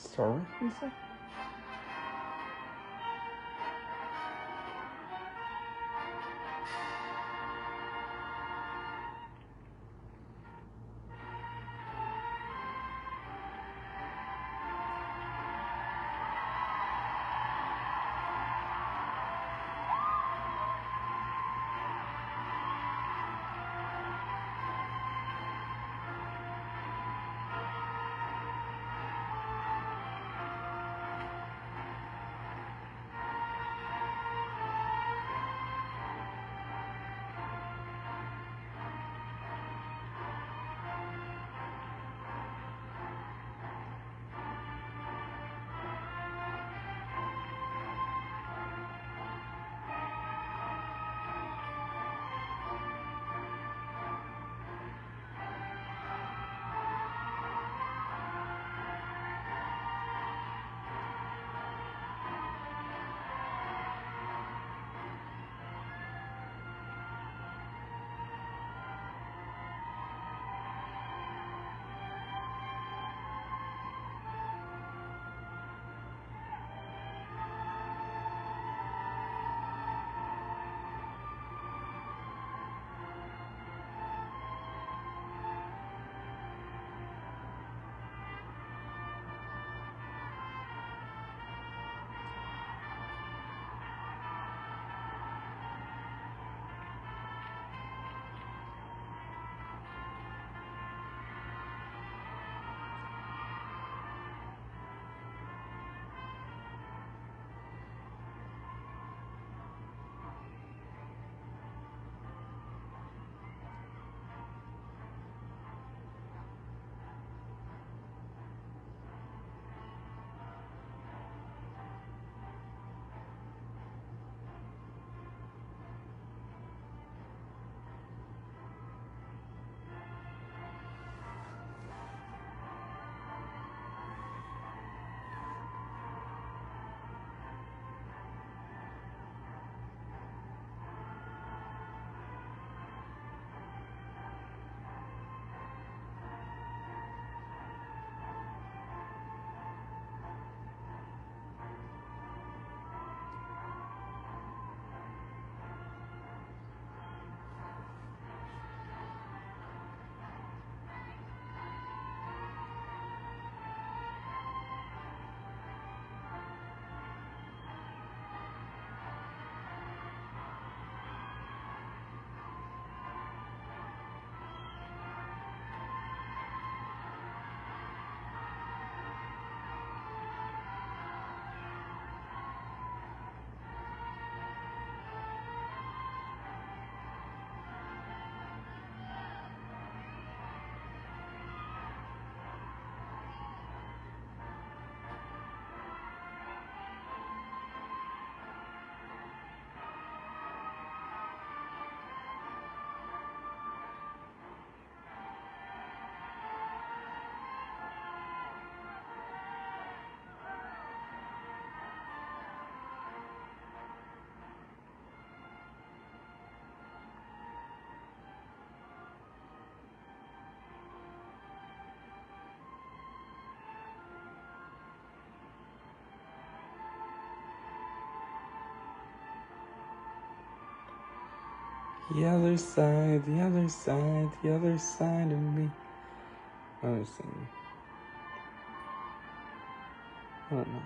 Start with, you say? The other side, the other side, the other side of me. I was singing. I don't know.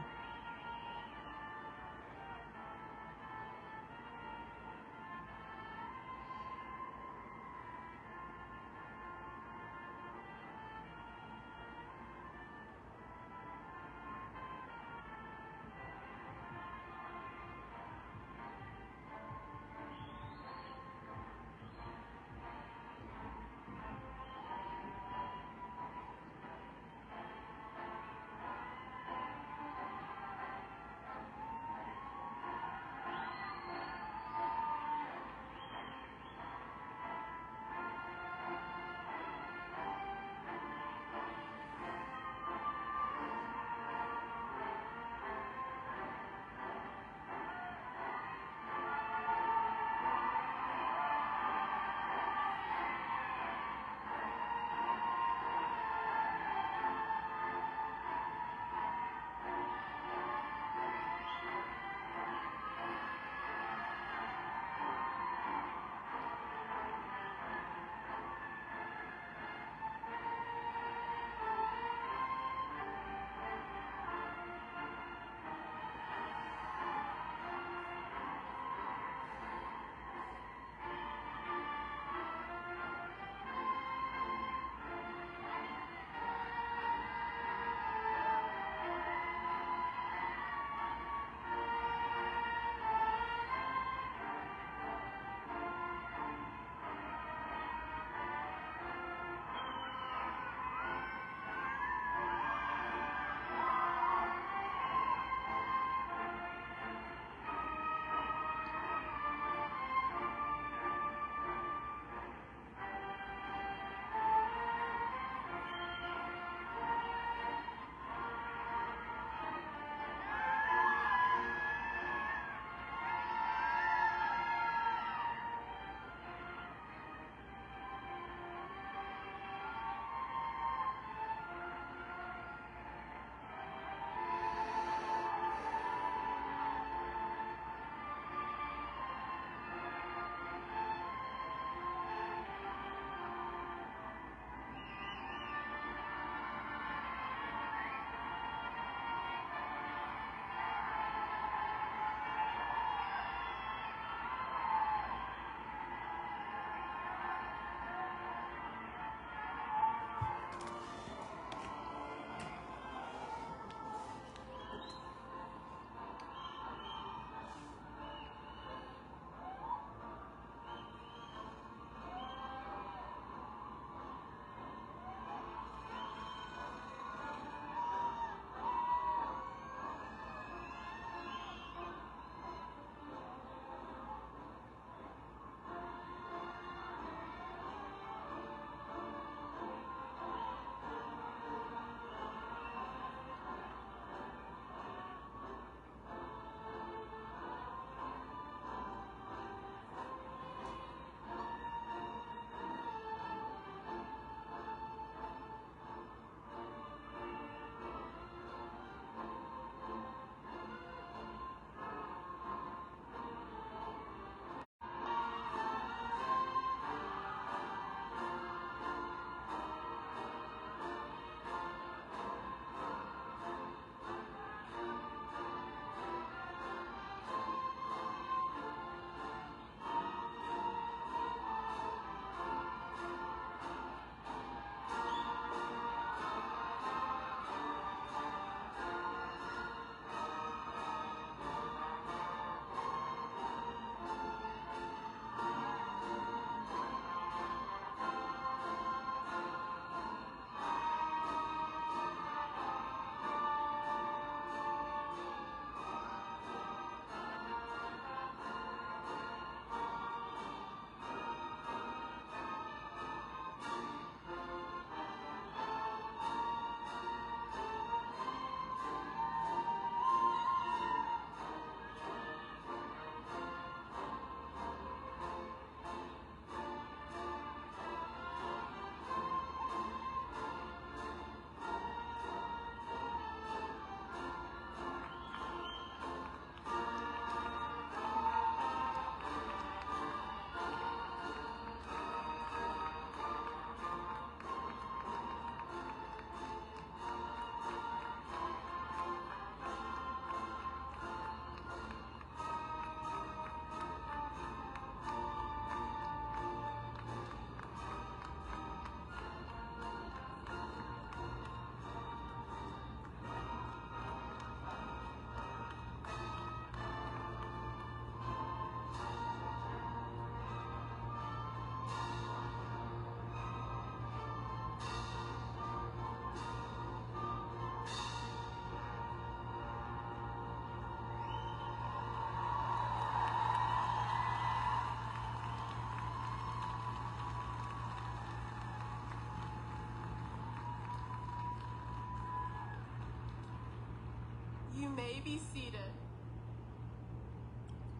You may be seated.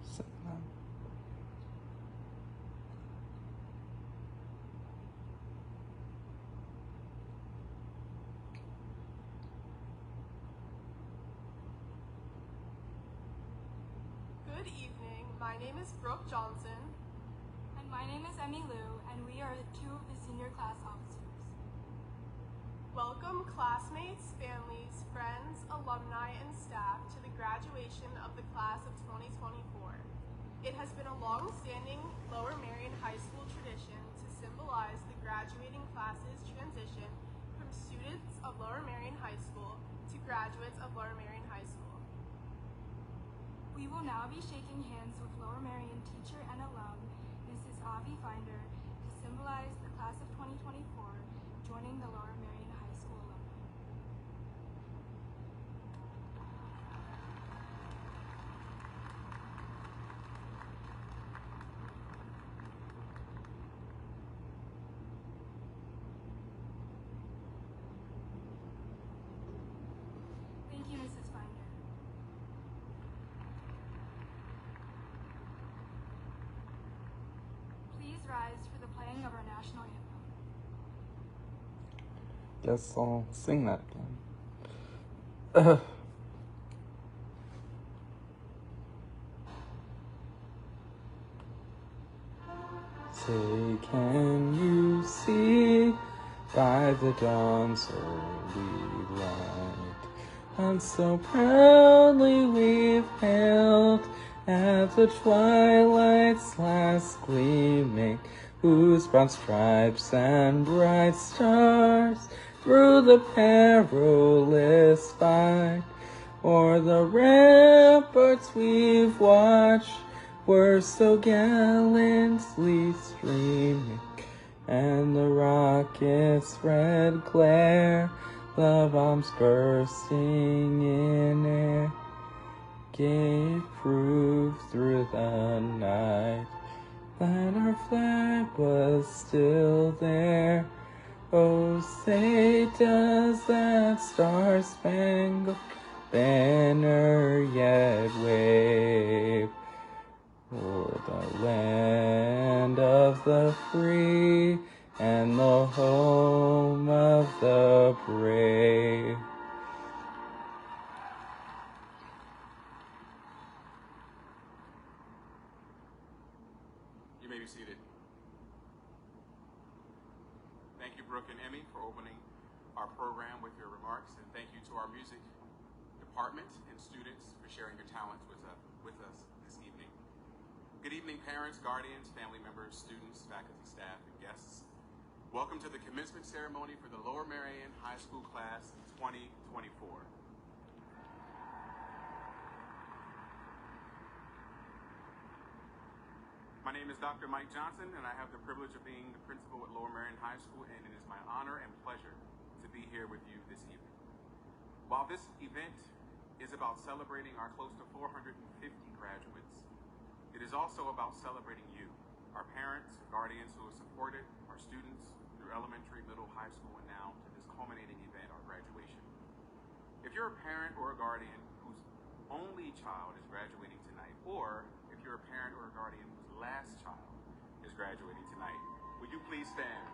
Sing that. Good evening. My name is Brooke Johnson. And my name is Emmy Lou, and we are two of the senior class officers. Welcome classmates, families, friends, alumni, and staff to the graduation of the class of 2024. It has been a long-standing Lower Merion High School tradition to symbolize the graduating class's transition from students of Lower Merion High School to graduates of Lower Merion High School. We will now be shaking hands with Lower Merion teacher and alum, Mrs. Avi Finder, to symbolize the class of 2024 joining the Lower Merion High School alumni. Thank you, Mrs. Finder. Please rise for the playing of our national anthem. Guess I'll sing that again. Say, can you see by the dawn's early light, and so proudly we've hailed at the twilight's last gleaming, whose broad stripes and bright stars through the perilous fight o'er the ramparts we've watched were so gallantly streaming, and the rocket's red glare, the bombs bursting in air, gave proof through the night that our flag was still there. Oh, say, does that star-spangled banner yet wave o'er the land of the free and the home of the brave? You may be seated. Thank you, Brooke and Emmy, for opening our program with your remarks, and thank you to our music department and students for sharing your talents with us this evening. Good evening, parents, guardians, family members, students, faculty, staff, and guests. Welcome to the commencement ceremony for the Lower Merion High School class of 2024. My name is Dr. Mike Johnson, and I have the privilege of being the principal at Lower Merion High School, and it is my honor and pleasure to be here with you this evening. While this event is about celebrating our close to 450 graduates, it is also about celebrating you, our parents, guardians who have supported our students through elementary, middle, high school, and now to this culminating event, our graduation. If you're a parent or a guardian whose only child is graduating tonight, or if you're a parent or a guardian whose last child is graduating tonight, would you please stand?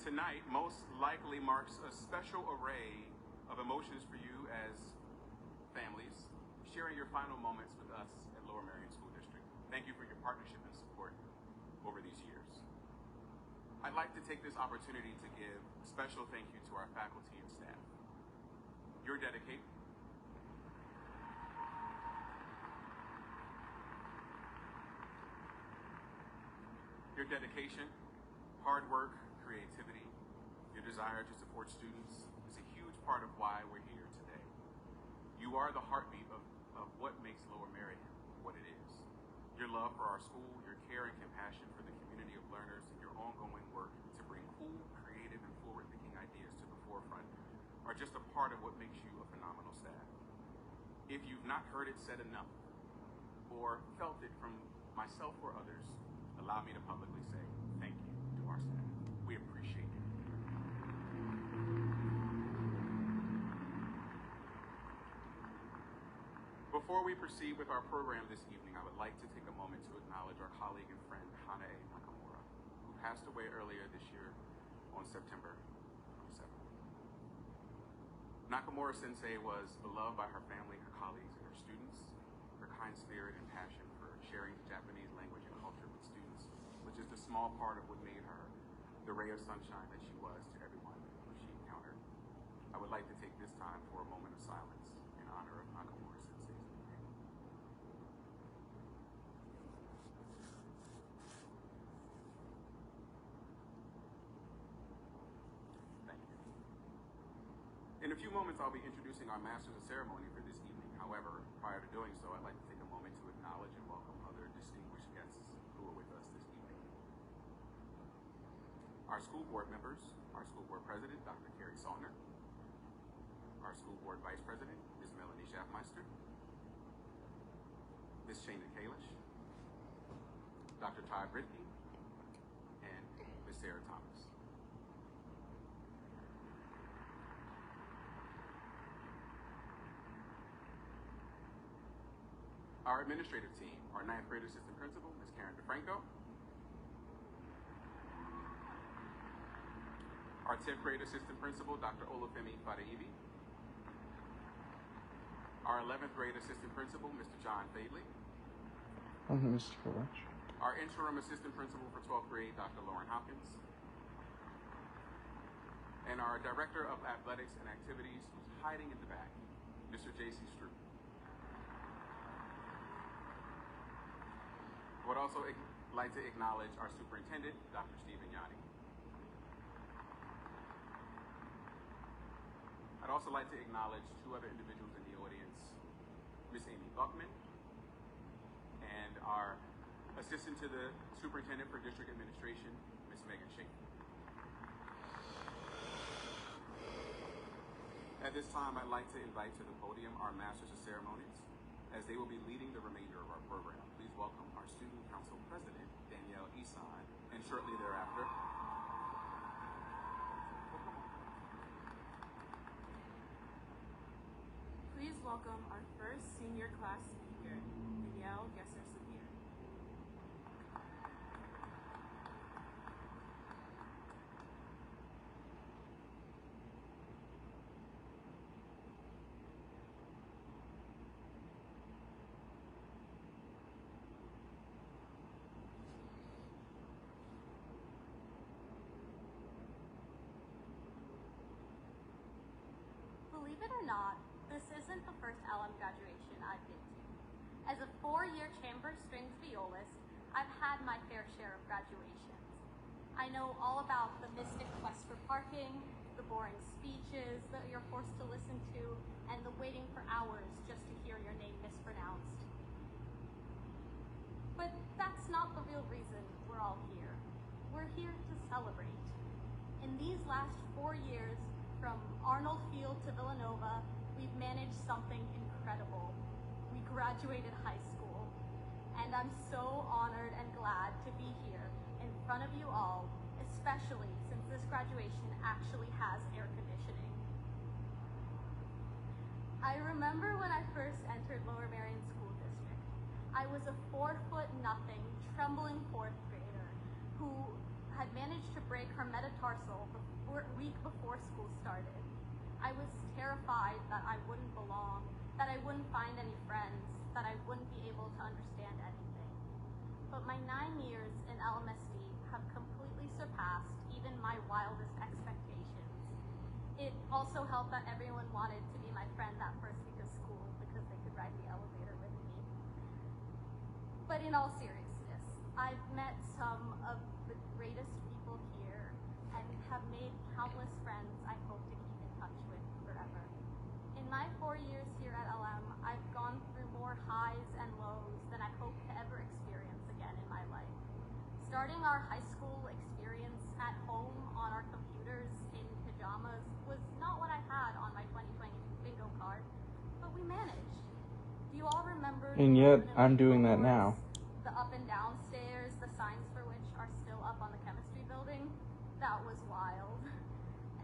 Tonight most likely marks a special array of emotions for you as families, sharing your final moments with us at Lower Merion School District. Thank you for your partnership and support over these years. I'd like to take this opportunity to give a special thank you to our faculty and staff. Your dedication, hard work, creativity, your desire to support students is a huge part of why we're here today. You are the heartbeat of what makes Lower Merion what it is. Your love for our school, your care and compassion for the community of learners, and your ongoing work to bring cool, creative, and forward-thinking ideas to the forefront are just a part of what makes you a phenomenal staff. If you've not heard it said enough or felt it from myself or others, allow me to publicly say thank you to our staff. We appreciate it. Before we proceed with our program this evening, I would like to take a moment to acknowledge our colleague and friend, Hana A. Nakamura, who passed away earlier this year on September 27th. Nakamura Sensei was beloved by her family, her colleagues, and her students. Her kind spirit and passion for sharing the Japanese language and culture with students was just a small part of what made her the ray of sunshine that she was to everyone who she encountered. I would like to take this time for a moment of silence in honor of Nakamura Sensei's memory. Thank you. In a few moments, I'll be introducing our Masters of Ceremony for this evening. However, prior to doing so, I'd like to take a moment to acknowledge and welcome other distinguished guests who are with us this evening. Our school board members, our school board president, Dr. Carrie Saltner, our school board vice president, Ms. Melanie Schaffmeister, Ms. Shana Kalish, Dr. Todd Ritke, and Ms. Sarah Thomas. Our administrative team, our 9th grade assistant principal, Ms. Karen DeFranco. Our 10th grade assistant principal, Dr. Olufemi Fadaibi. Our 11th grade assistant principal, Mr. John Fadley. Mr. Kovac. Our interim assistant principal for 12th grade, Dr. Lauren Hopkins. And our director of athletics and activities, who's hiding in the back, Mr. J.C. Stroop. I would also like to acknowledge our superintendent, Dr. Stephen Yanni. I'd also like to acknowledge two other individuals in the audience, Miss Amy Buckman and our assistant to the superintendent for district administration, Miss Megan Schaefer. At this time, I'd like to invite to the podium our Masters of Ceremonies, as they will be leading the remainder of our program. Please welcome our Student Council President, Danielle Isan, and shortly thereafter, Please welcome our first senior class speaker, Danielle Gesser-Severe. Believe it or not, this isn't the first LM graduation I've been to. As a 4-year chamber strings violist, I've had my fair share of graduations. I know all about the mystic quest for parking, the boring speeches that you're forced to listen to, and the waiting for hours just to hear your name mispronounced. But that's not the real reason we're all here. We're here to celebrate. In these last 4 years, from Arnold Field to Villanova, we've managed something incredible. We graduated high school, and I'm so honored and glad to be here in front of you all, especially since this graduation actually has air conditioning. I remember when I first entered Lower Merion School District. I was a 4'0", trembling 4th grader who had managed to break her metatarsal the week before school started. I was terrified that I wouldn't belong, that I wouldn't find any friends, that I wouldn't be able to understand anything. But my 9 years in LMSD have completely surpassed even my wildest expectations. It also helped that everyone wanted to be my friend that first week of school because they could ride the elevator with me. But in all seriousness, I've met some of the greatest people here and have made countless friends I hope to keep in touch with forever. In my 4 years here at LM, I've gone through more highs and lows than I hope to ever experience again in my life. Starting our high school experience at home on our computers in pajamas was not what I had on my 2020 bingo card, but we managed. you all remember And yet, I'm doing that now. The up and down stairs, the signs for which are still up on the chemistry building? That was wild.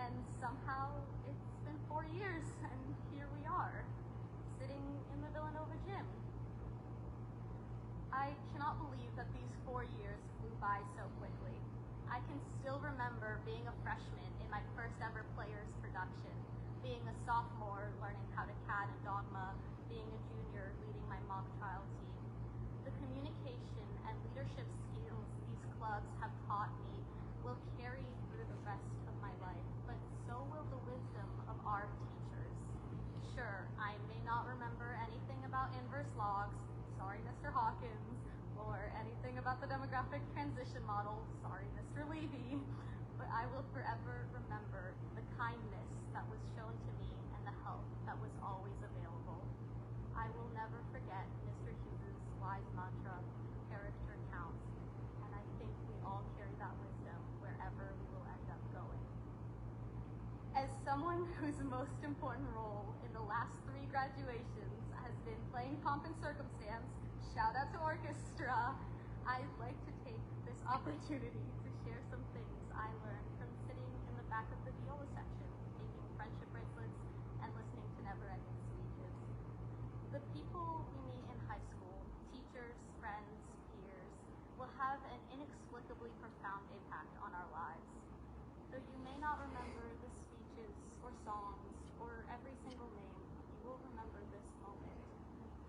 And somehow it's been 4 years and here we are, sitting in the Villanova gym. I cannot believe that these 4 years flew by so quickly. I can still remember being a freshman in my first ever Players production, being a sophomore learning how to CAD and Dogma, being a junior leading my mock trial team. The communication and leadership skills these clubs have taught me will carry through the rest of my life, but so will the wisdom of our teachers. Sure, I may not remember anything about inverse logs, sorry Mr. Hawkins, or anything about the demographic transition model, sorry Mr. Levy, but I will forever remember the kindness that was shown to me and the help that was always available. I will never forget Mr. Hughes' wise mantra, character counts, and I think we all carry that wisdom wherever we will end up going. As someone whose most important role in the last 3 graduations has been playing pomp and circumstance, shout out to orchestra, I'd like to take this opportunity to share some things I learned from sitting in the back of the viola section, making friendship bracelets and listening to never-ending speeches. The people we meet in high school, teachers, friends, peers, will have an inexplicably profound impact on our lives. Though you may not remember the speeches or songs or every single name, you will remember this moment,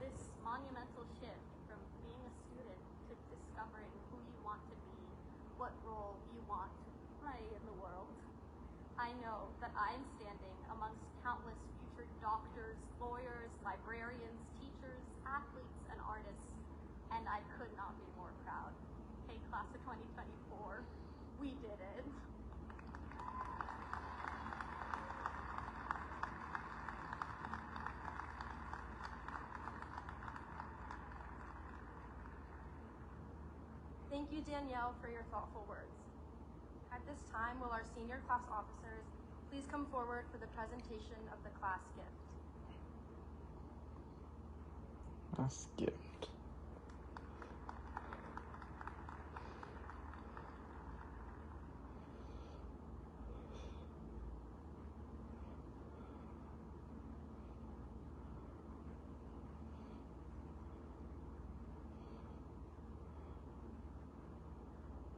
this monumental shift from being a student to discovering who you want to be, what role you want to play in the world. I know that I am standing amongst countless future doctors, lawyers, librarians, teachers, athletes, and artists, and I could not be more proud. Hey, class of 2024, we did it. Thank you, Danielle, for your thoughtful words. At this time, will our senior class officers please come forward for the presentation of the class gift? Class gift.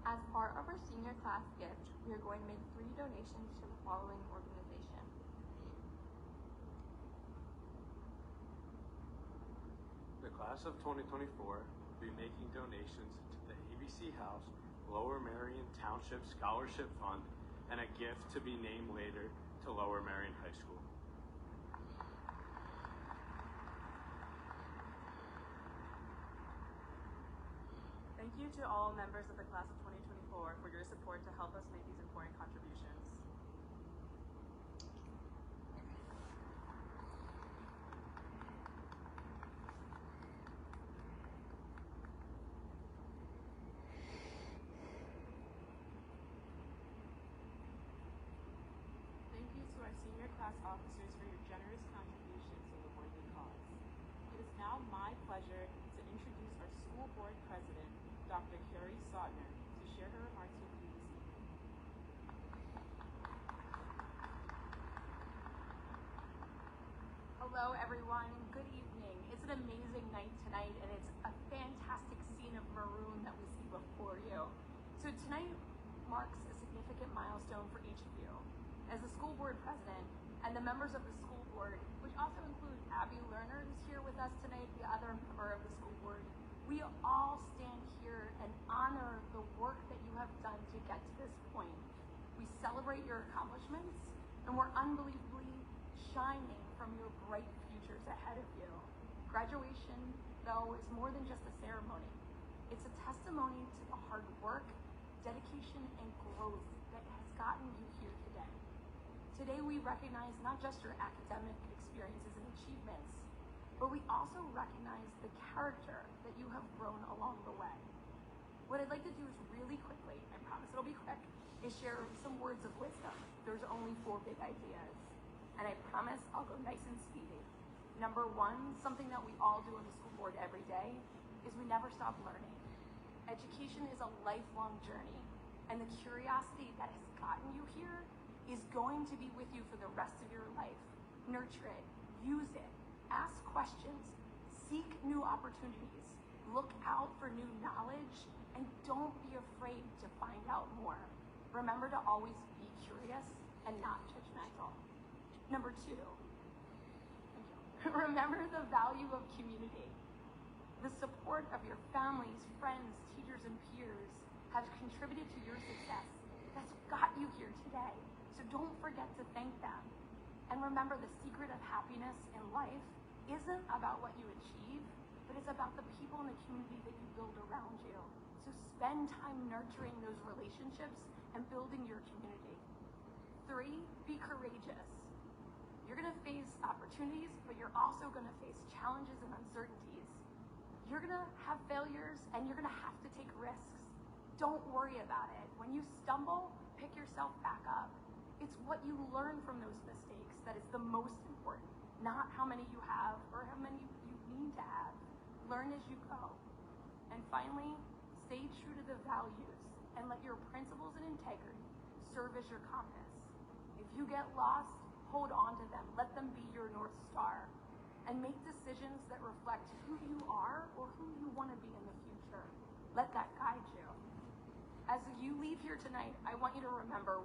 As part of our senior class gift, we are going to make 3 donations to the following organization. The class of 2024 will be making donations to the ABC House Lower Merion Township Scholarship Fund and a gift to be named later to Lower Merion High School. Thank you to all members of the class of 2024 for your support to help us make these important contributions. Thank you to our senior class officers for your generous contributions to the worthy cause. It is now my pleasure to introduce our school board president, Dr. Carrie Sautner, to share her remarks with you this evening. Hello everyone, good evening. It's an amazing night tonight and it's a fantastic scene of maroon that we see before you. So tonight marks a significant milestone for each of you. As the school board president and the members of the school board, which also include Abby Lerner, who's here with us tonight, the other member of the school board, we all stand here and honor the work that you have done to get to this point. We celebrate your accomplishments and we're unbelievably shining from your bright futures ahead of you. Graduation, though, is more than just a ceremony. It's a testimony to the hard work, dedication, and growth that has gotten you here today. Today we recognize not just your academic experiences and achievements, but we also recognize the character that you have grown along the way. What I'd like to do is really quickly, I promise it'll be quick, is share some words of wisdom. There's only 4 big ideas, and I promise I'll go nice and speedy. Number one, something that we all do on the school board every day, is we never stop learning. Education is a lifelong journey, and the curiosity that has gotten you here is going to be with you for the rest of your life. Nurture it, use it, ask questions, seek new opportunities, look out for new knowledge, and don't be afraid to find out more. Remember to always be curious and not judgmental. Number two, remember the value of community. The support of your families, friends, teachers, and peers has contributed to your success. That's got you here today. So don't forget to thank them. And remember, the secret of happiness in life isn't about what you achieve, but it's about the people in the community that you build around you. So spend time nurturing those relationships and building your community. 3, be courageous. You're gonna face opportunities, but you're also gonna face challenges and uncertainties. You're gonna have failures and you're gonna have to take risks. Don't worry about it. When you stumble, pick yourself back up. It's what you learn from those mistakes that is the most important, not how many you have or how many you need to have. Learn as you go. And finally, stay true to the values and let your principles and integrity serve as your compass. If you get lost, hold on to them. Let them be your North Star. And make decisions that reflect who you are or who you want to be in the future. Let that guide you. As you leave here tonight, we want you to remember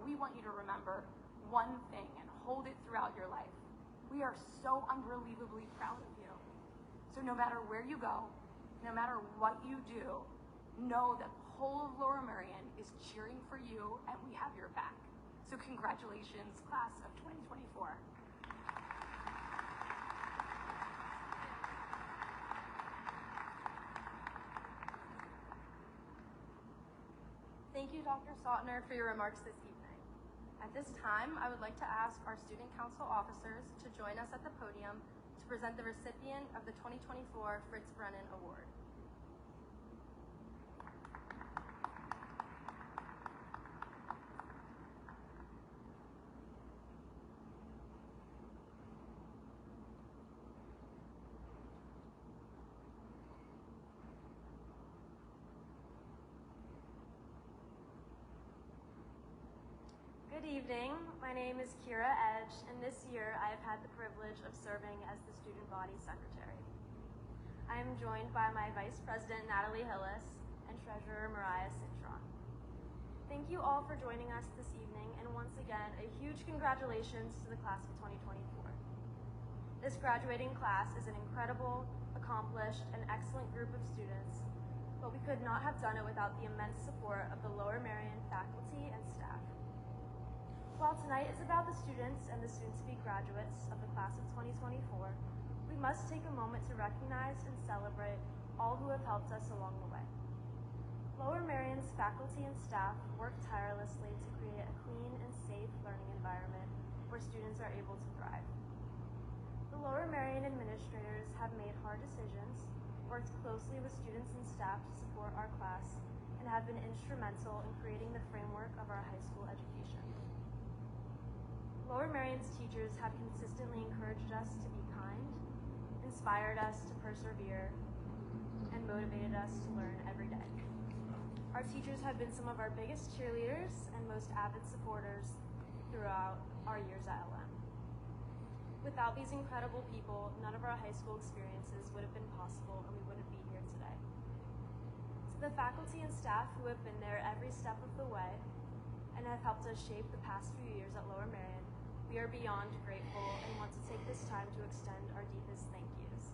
one thing and hold it throughout your life. We are so unbelievably proud of you. So no matter where you go, no matter what you do, know that the whole of Lower Merion is cheering for you and we have your back. So congratulations, class of 2024. Thank you, Dr. Sautner, for your remarks this evening. At this time, I would like to ask our student council officers to join us at the podium to present the recipient of the 2024 Fritz Brennan Award. Good evening. My name is Kira Edge, and this year I have had the privilege of serving as the Student Body Secretary. I am joined by my Vice President, Natalie Hillis, and Treasurer, Mariah Citron. Thank you all for joining us this evening, and once again, a huge congratulations to the class of 2024. This graduating class is an incredible, accomplished, and excellent group of students, but we could not have done it without the immense support of the Lower Merion faculty and staff. While tonight is about the students and the soon-to-be graduates of the class of 2024, we must take a moment to recognize and celebrate all who have helped us along the way. Lower Merion's faculty and staff work tirelessly to create a clean and safe learning environment where students are able to thrive. The Lower Merion administrators have made hard decisions, worked closely with students and staff to support our class, and have been instrumental in creating the framework of our high school education. Lower Merion's teachers have consistently encouraged us to be kind, inspired us to persevere, and motivated us to learn every day. Our teachers have been some of our biggest cheerleaders and most avid supporters throughout our years at LM. Without these incredible people, none of our high school experiences would have been possible and we wouldn't be here today. To the faculty and staff who have been there every step of the way and have helped us shape the past few years at Lower Merion, we are beyond grateful and want to take this time to extend our deepest thank yous.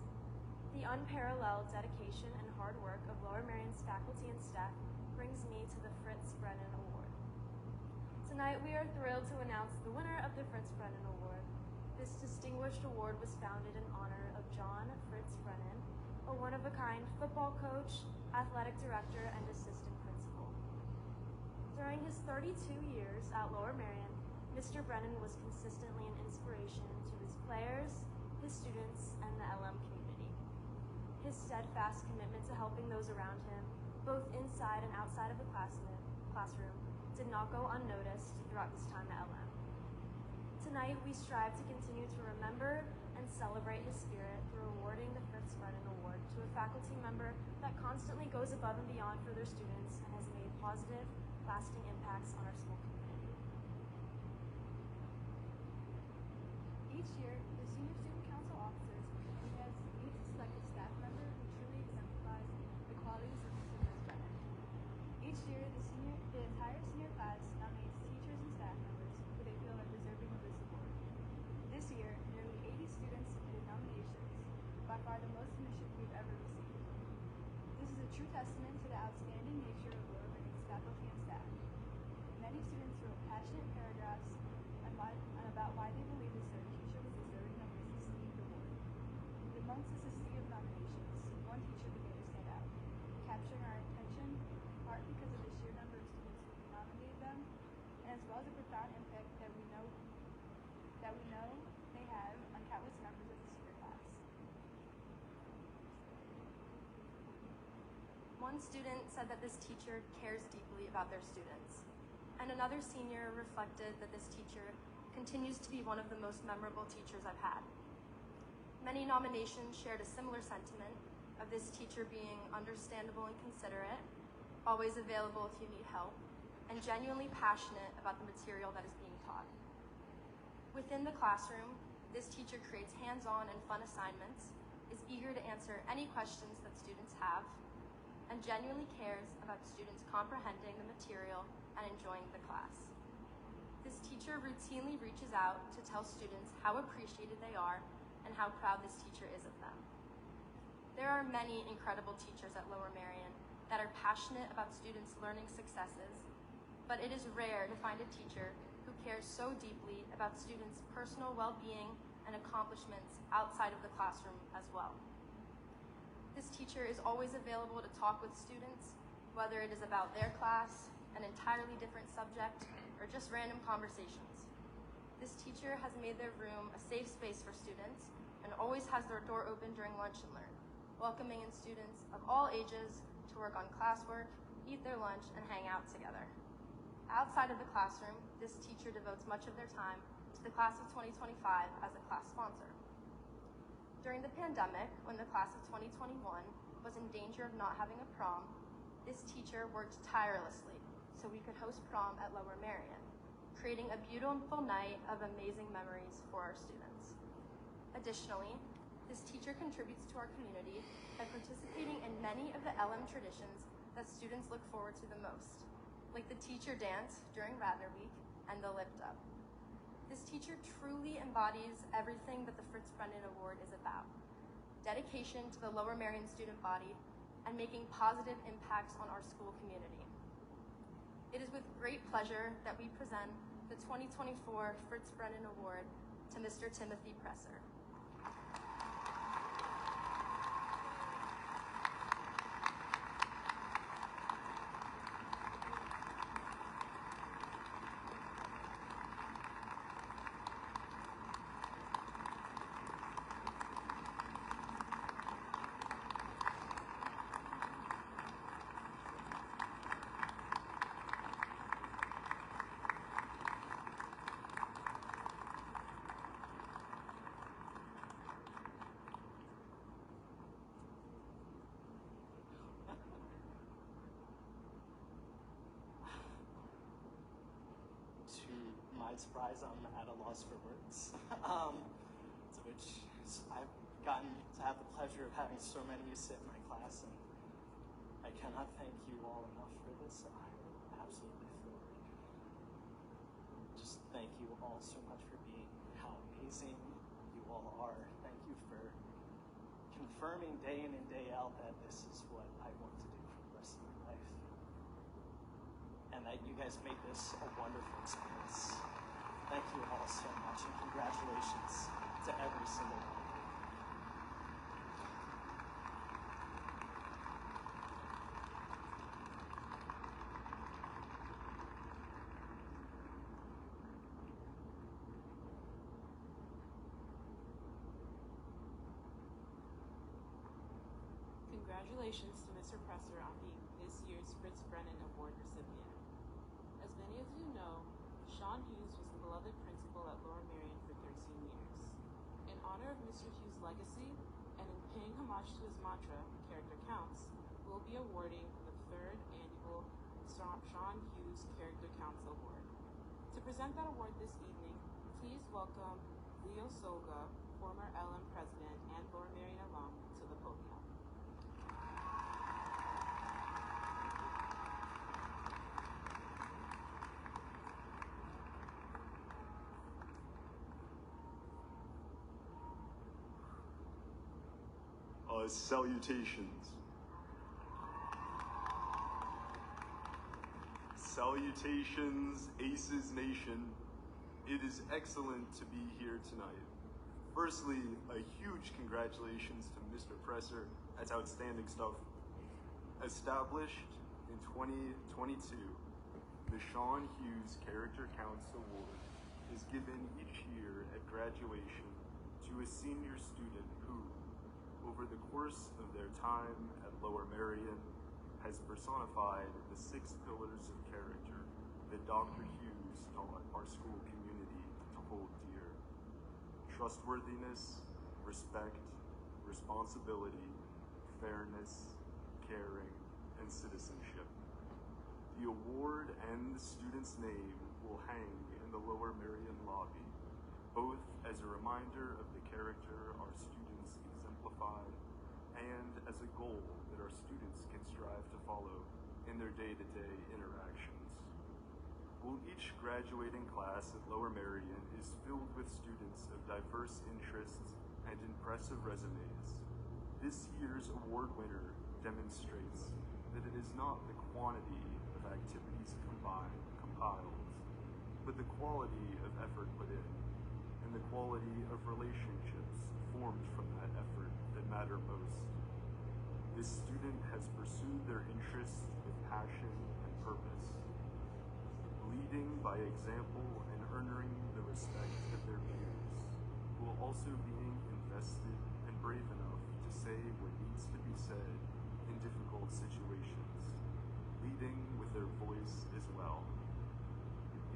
The unparalleled dedication and hard work of Lower Merion's faculty and staff brings me to the Fritz Brennan Award. Tonight, we are thrilled to announce the winner of the Fritz Brennan Award. This distinguished award was founded in honor of John Fritz Brennan, a one-of-a-kind football coach, athletic director, and assistant principal. During his 32 years at Lower Merion, Mr. Brennan was consistently an inspiration to his players, his students, and the LM community. His steadfast commitment to helping those around him, both inside and outside of the classroom, did not go unnoticed throughout his time at LM. Tonight, we strive to continue to remember and celebrate his spirit through awarding the Fritz Brennan Award to a faculty member that constantly goes above and beyond for their students and has made positive, lasting impacts on our school community. Each year, the Senior Student Council officers meet to select a staff member who truly exemplifies the qualities of Mr. Fritz Brennan. Each year, the entire senior class nominates teachers and staff members who they feel are deserving of this award. This year, nearly 80 students submitted nominations, by far the most submissions we've ever received. This is a true testament to the outstanding nature of Lower Marion's faculty and staff. Many students wrote passionate paragraphs about why they believe the teacher was deserving of this esteemed award. Amongst this sea of nominations, one teacher began to stand out, capturing our attention in part because of the sheer number of students who nominated them, and as well as the profound impact that we know they have on countless members of the senior class. One student said that this teacher cares deeply about their students, and another senior reflected that this teacher continues to be one of the most memorable teachers I've had. Many nominations shared a similar sentiment of this teacher being understandable and considerate, always available if you need help, and genuinely passionate about the material that is being taught. Within the classroom, this teacher creates hands-on and fun assignments, is eager to answer any questions that students have, and genuinely cares about students comprehending the material and enjoying the class. This teacher routinely reaches out to tell students how appreciated they are and how proud this teacher is of them. There are many incredible teachers at Lower Merion that are passionate about students' learning successes, but it is rare to find a teacher who cares so deeply about students' personal well-being and accomplishments outside of the classroom as well. This teacher is always available to talk with students, whether it is about their class, an entirely different subject, or just random conversations. This teacher has made their room a safe space for students and always has their door open during lunch and learn, welcoming in students of all ages to work on classwork, eat their lunch, and hang out together. Outside of the classroom, this teacher devotes much of their time to the class of 2025 as a class sponsor. During the pandemic, when the class of 2021 was in danger of not having a prom, this teacher worked tirelessly so we could host prom at Lower Merion, creating a beautiful night of amazing memories for our students. Additionally, this teacher contributes to our community by participating in many of the LM traditions that students look forward to the most, like the teacher dance during Radner Week and the lift up. This teacher truly embodies everything that the Fritz Brennan Award is about: dedication to the Lower Merion student body and making positive impacts on our school community. It is with great pleasure that we present the 2024 Fritz Brennan Award to Mr. Timothy Presser. Surprise, I'm at a loss for words. To which I've gotten to have the pleasure of having so many of you sit in my class, and I cannot thank you all enough for this. I'm absolutely floored. Just thank you all so much for being how amazing you all are. Thank you for confirming day in and day out that this is what I want to do for the rest of my life, and that you guys made this a wonderful experience. Thank you all so much, and congratulations to every single one. Congratulations to Mr. Presser on being this year's Fritz Brennan Award recipient. As many of you know, Sean Hughes was the beloved principal at Lower Merion for 13 years. In honor of Mr. Hughes' legacy, and in paying homage to his mantra, character counts, we'll be awarding the third annual Sean Hughes Character Counts Award. To present that award this evening, please welcome Leo Soga, former LM president and Lower Merion alum, to the podium. Salutations. Salutations, Aces Nation. It is excellent to be here tonight. Firstly, a huge congratulations to Mr. Presser. That's outstanding stuff. Established in 2022, the Sean Hughes Character Counts Award is given each year at graduation to a senior student who, over the course of their time at Lower Merion, has personified the 6 pillars of character that Dr. Hughes taught our school community to hold dear: trustworthiness, respect, responsibility, fairness, caring, and citizenship. The award and the student's name will hang in the Lower Merion lobby, both as a reminder of the character our students exemplify and as a goal that our students can strive to follow in their day-to-day interactions. While each graduating class at Lower Merion is filled with students of diverse interests and impressive resumes, this year's award winner demonstrates that it is not the quantity of activities compiled, but the quality of effort put in, and the quality of relationships formed from that effort that matter most. This student has pursued their interests with passion and purpose, leading by example and earning the respect of their peers, while also being invested and brave enough to say what needs to be said in difficult situations, leading with their voice as well.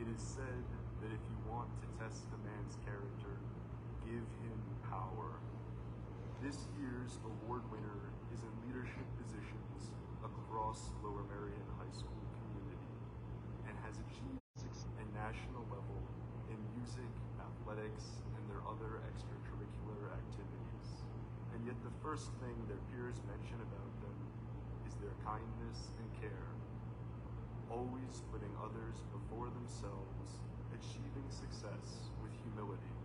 It is said that if you want to test a man's character, give him power. This year's award winner is in leadership positions across Lower Merion High School community and has achieved success at national level in music, athletics, and their other extracurricular activities. And yet the first thing their peers mention about them is their kindness and care, always putting others before themselves, achieving success with humility.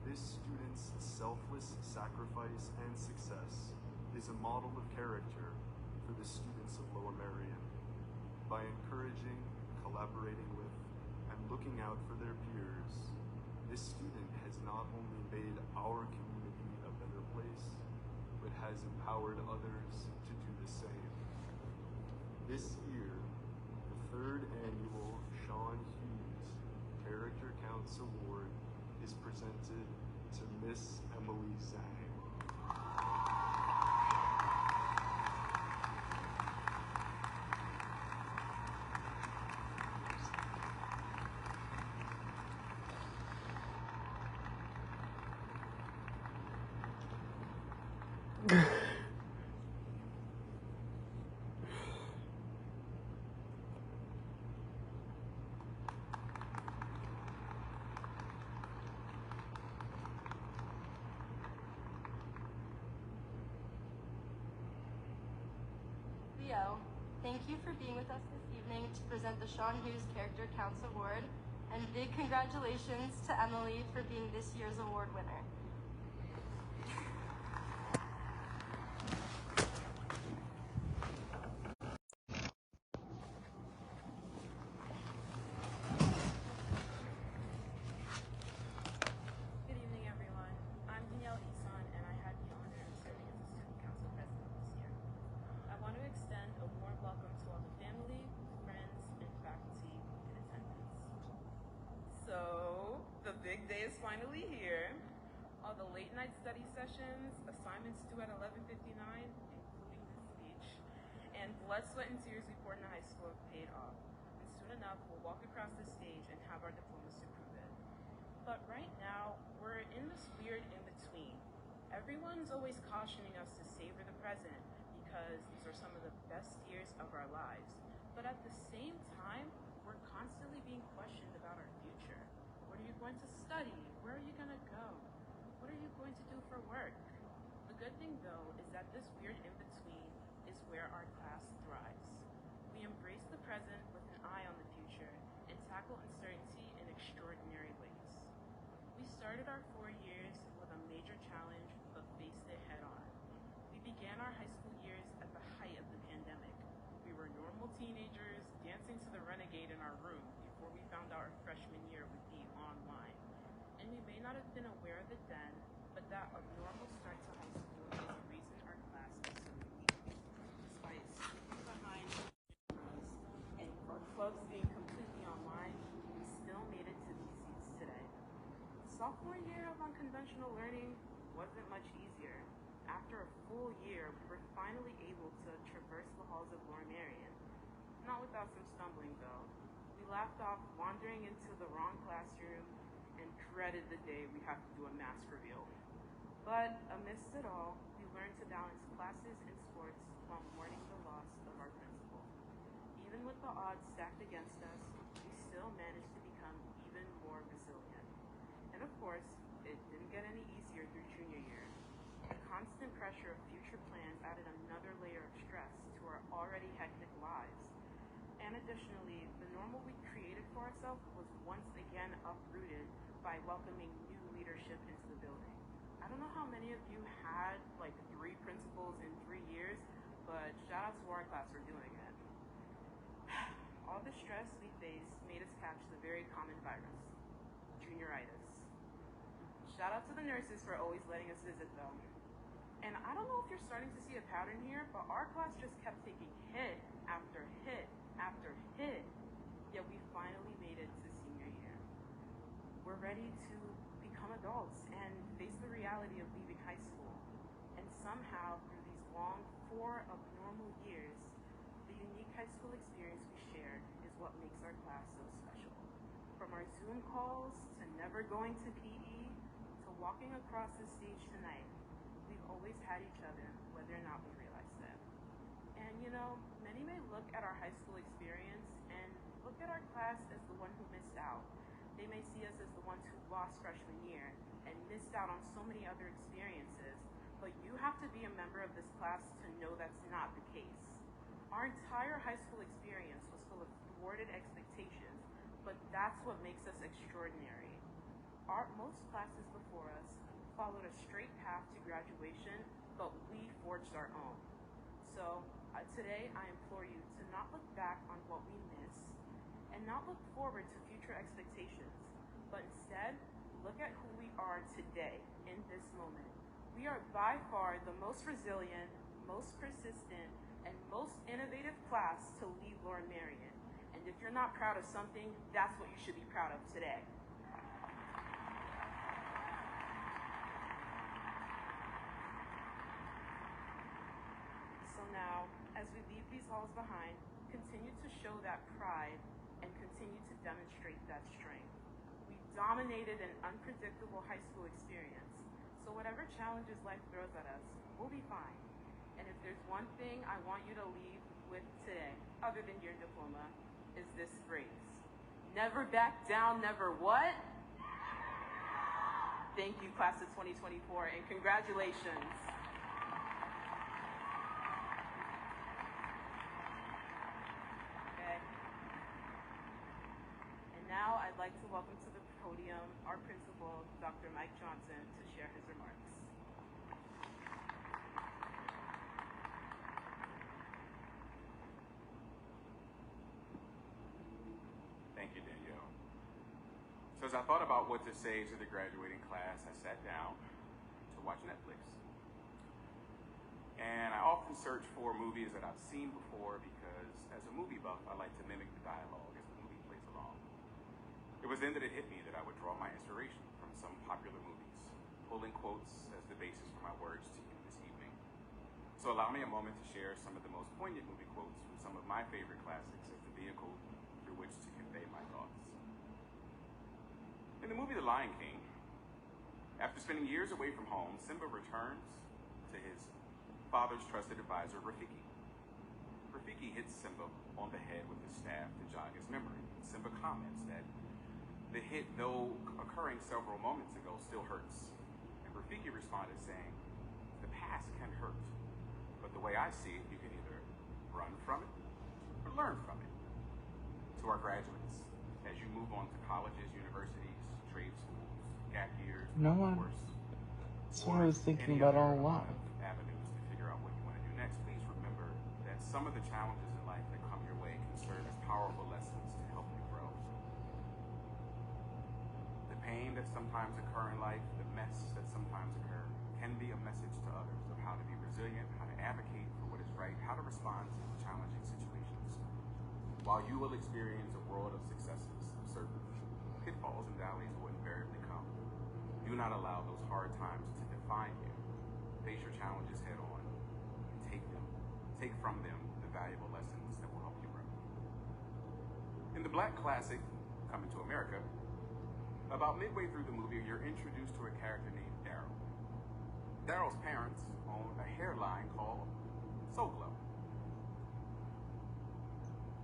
This student's selfless sacrifice and success is a model of character for the students of Lower Merion. By encouraging, collaborating with, and looking out for their peers, this student has not only made our community a better place, but has empowered others to do the same. This year, the 3rd annual Sean Hughes Character Counts Award is presented to Miss Emily Zhang. Leo, thank you for being with us this evening to present the Sean Hughes Character Counts Award, and big congratulations to Emily for being this year's award winner. Good evening, everyone. I'm Danielle Isan, and I had the honor of serving as the Student Council President this year. I want to extend a warm welcome to all the family, friends, and faculty in attendance. So, the big day is finally here. All the late night study sessions, assignments due at 11:59, including this speech, and blood, sweat, and tears we poured in high school have paid off. And soon enough, we'll walk across the stage and have our diplomas to prove it. But right now, we're in this weird in everyone's always cautioning us to savor the present because these are some of the best years of our lives. But at the same time, we're constantly being questioned about our future. What are you going to study? Where are you going to go? What are you going to do for work? The good thing, though, is that this weird in-between is where our class thrives. We embrace the present with an eye on the future and tackle uncertainty in extraordinary ways. We started our 4 years with a major challenge, but faced it head on. We began our high school years at the height of the pandemic. We were normal teenagers dancing to the Renegade in our room before we found out our freshman year would be online. And we may not have been aware of it then, but that abnormal start to high school is the reason our class is so unique. Despite sneaking behind and our clubs being completely online, we still made it to these seats today. Sophomore year of unconventional learning wasn't much easier. After a full year, we were finally able to traverse the halls of Lower Merion. Not without some stumbling, though. We laughed off wandering into the wrong classroom and dreaded the day we have to do a mask reveal. But amidst it all, we learned to balance classes and sports while mourning the loss of our principal. Even with the odds stacked against us, we still managed to become even more resilient. And of course, it didn't get any easier through junior year. The constant pressure of future plans added another layer of stress to our already hectic lives. And additionally, the normal we created for ourselves was once again uprooted by welcoming new leadership into the building. I don't know how many of you had like 3 principals in 3 years, but shout out to our class for doing it. All the stress we faced made us catch the very common virus, junioritis. Shout out to the nurses for always letting us visit though. And I don't know if you're starting to see a pattern here, but our class just kept taking hit after hit after hit, yet we finally made it to senior year. We're ready to become adults and face the reality of leaving high school. And somehow, through these long 4 abnormal years, the unique high school experience we shared is what makes our class so special. From our Zoom calls to never going to PE to walking across the stage tonight, we've always had each other, whether or not we realized it. And you know, many may look at our high school experience and look at our class as the one who missed out. They may see us as the ones who lost freshman year and missed out on so many other experiences, but you have to be a member of this class to know that's not the case. Our entire high school experience was full of thwarted expectations, but that's what makes us extraordinary. Most classes before us followed a straight path to graduation, but we forged our own. So today I implore you to not look back on what we missed and not look forward to future expectations, but instead look at who we are today in this moment. We are by far the most resilient, most persistent, and most innovative class to leave Lower Merion. And if you're not proud of something, that's what you should be proud of today. So now, as we leave these halls behind, continue to show that pride and continue to demonstrate that strength. We dominated an unpredictable high school experience, so whatever challenges life throws at us, we'll be fine. And if there's one thing I want you to leave with today, other than your diploma, is this phrase: never back down, never what? Thank you, class of 2024, and congratulations. Okay. And now I'd like to welcome to the podium our principal, Dr. Mike Johnson, to share his remarks. Thank you, Danielle. So as I thought about what to say to the graduating class, I sat down to watch Netflix. And I often search for movies that I've seen before because as a movie buff, I like to mimic the dialogue as the movie plays along. It was then that it hit me that I would draw my inspiration from some popular movies, pulling quotes as the basis for my words to you this evening. So allow me a moment to share some of the most poignant movie quotes from some of my favorite classics as the vehicle through which to convey my thoughts. In the movie The Lion King, after spending years away from home, Simba returns to his father's trusted advisor, Rafiki. Rafiki hits Simba on the head with his staff to jog his memory. Simba comments that the hit, though occurring several moments ago, still hurts. And Rafiki responded saying, the past can hurt, but the way I see it, you can either run from it or learn from it. To our graduates, as you move on to colleges, universities, trade schools, gap years, course, that's what I was thinking about all along. Avenues to figure out what you want to do next. Please remember that some of the challenges in life that come your way can serve as powerful lessons to help you grow. The pain that sometimes occur in life, the mess that sometimes occur, can be a message to others of how to be resilient, how to advocate for what is right, how to respond to challenging situations. While you will experience a world of successes, certain pitfalls and valleys will invariably come. Do not allow those hard times to define you. Face your challenges head on and take from them the valuable lessons that will help you grow. In the Black classic, Coming to America, about midway through the movie, you're introduced to a character named Daryl. Daryl's parents own a hairline called Soul Glow.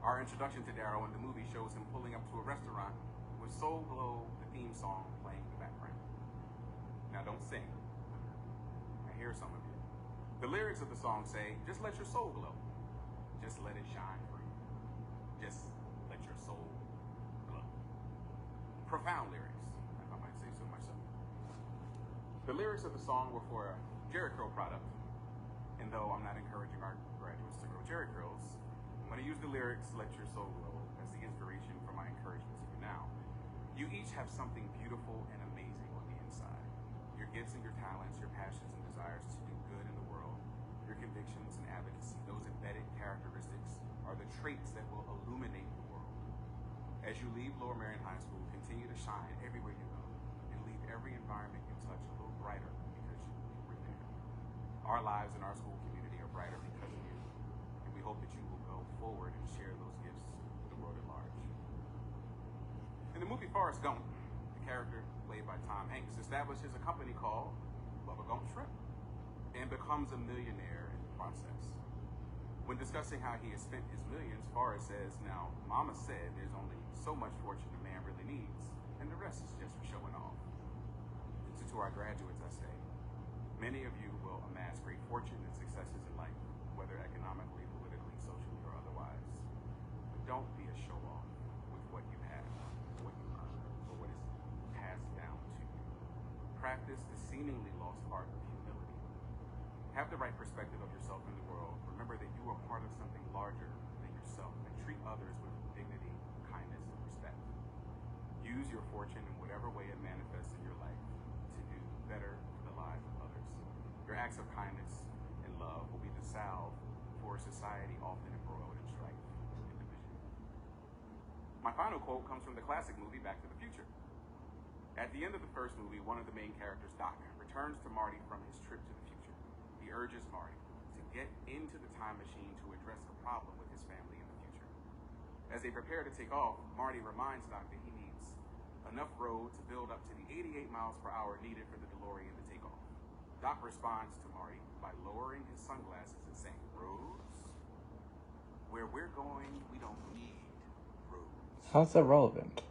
Our introduction to Daryl in the movie shows him pulling up to a restaurant with Soul Glow, the theme song, playing in the background. Now don't sing. I hear some of you. The lyrics of the song say, just let your soul glow. Just let it shine for you. Just let your soul glow. Profound lyrics, if I might say so myself. The lyrics of the song were for a Jerry curl product, and though I'm not encouraging our graduates to grow Jerry curls, I'm going to use the lyrics, let your soul glow, as the inspiration for my encouragement to you now. You each have something beautiful and amazing on the inside. Your gifts and your talents, your passions and desires to do good in the world, your convictions and advocacy, those embedded characteristics are the traits that will illuminate the world. As you leave Lower Merion High School, continue to shine everywhere you go and leave every environment you touch a little brighter because you were there. Our lives in our school community are brighter because of you, and we hope that you will go forward and share those gifts with the world at large. In the movie Forrest Gump, the character played by Tom Hanks establishes a company called Bubba Gump Shrimp and becomes a millionaire in the process. When discussing how he has spent his millions, Forrest says, now, Mama said there's only so much fortune a man really needs, and the rest is just for showing off. So to our graduates, I say, many of you will amass great fortune and successes in life, whether economically, politically, socially, or otherwise. But don't be a show-off with what you have, what you earn, or what is passed down to you. Practice the seemingly lost art of humility. Have the right perspective of yourself in the world. Remember that you are part of something larger than yourself, and treat others with dignity, kindness, and respect. Use your fortune in whatever way it manifests in your life to do better for the lives of others. Your acts of kindness and love will be the salve for a society often embroiled in strife and division. My final quote comes from the classic movie Back to the Future. At the end of the first movie, one of the main characters, Doc, returns to Marty from his trip to the future. He urges Marty to get into the time machine to address a problem with his family in the future. As they prepare to take off, Marty reminds Doc that he needs enough road to build up to the 88 miles per hour needed for the DeLorean to take off. Doc responds to Marty by lowering his sunglasses and saying, roads? Where we're going, we don't need roads. How's that relevant?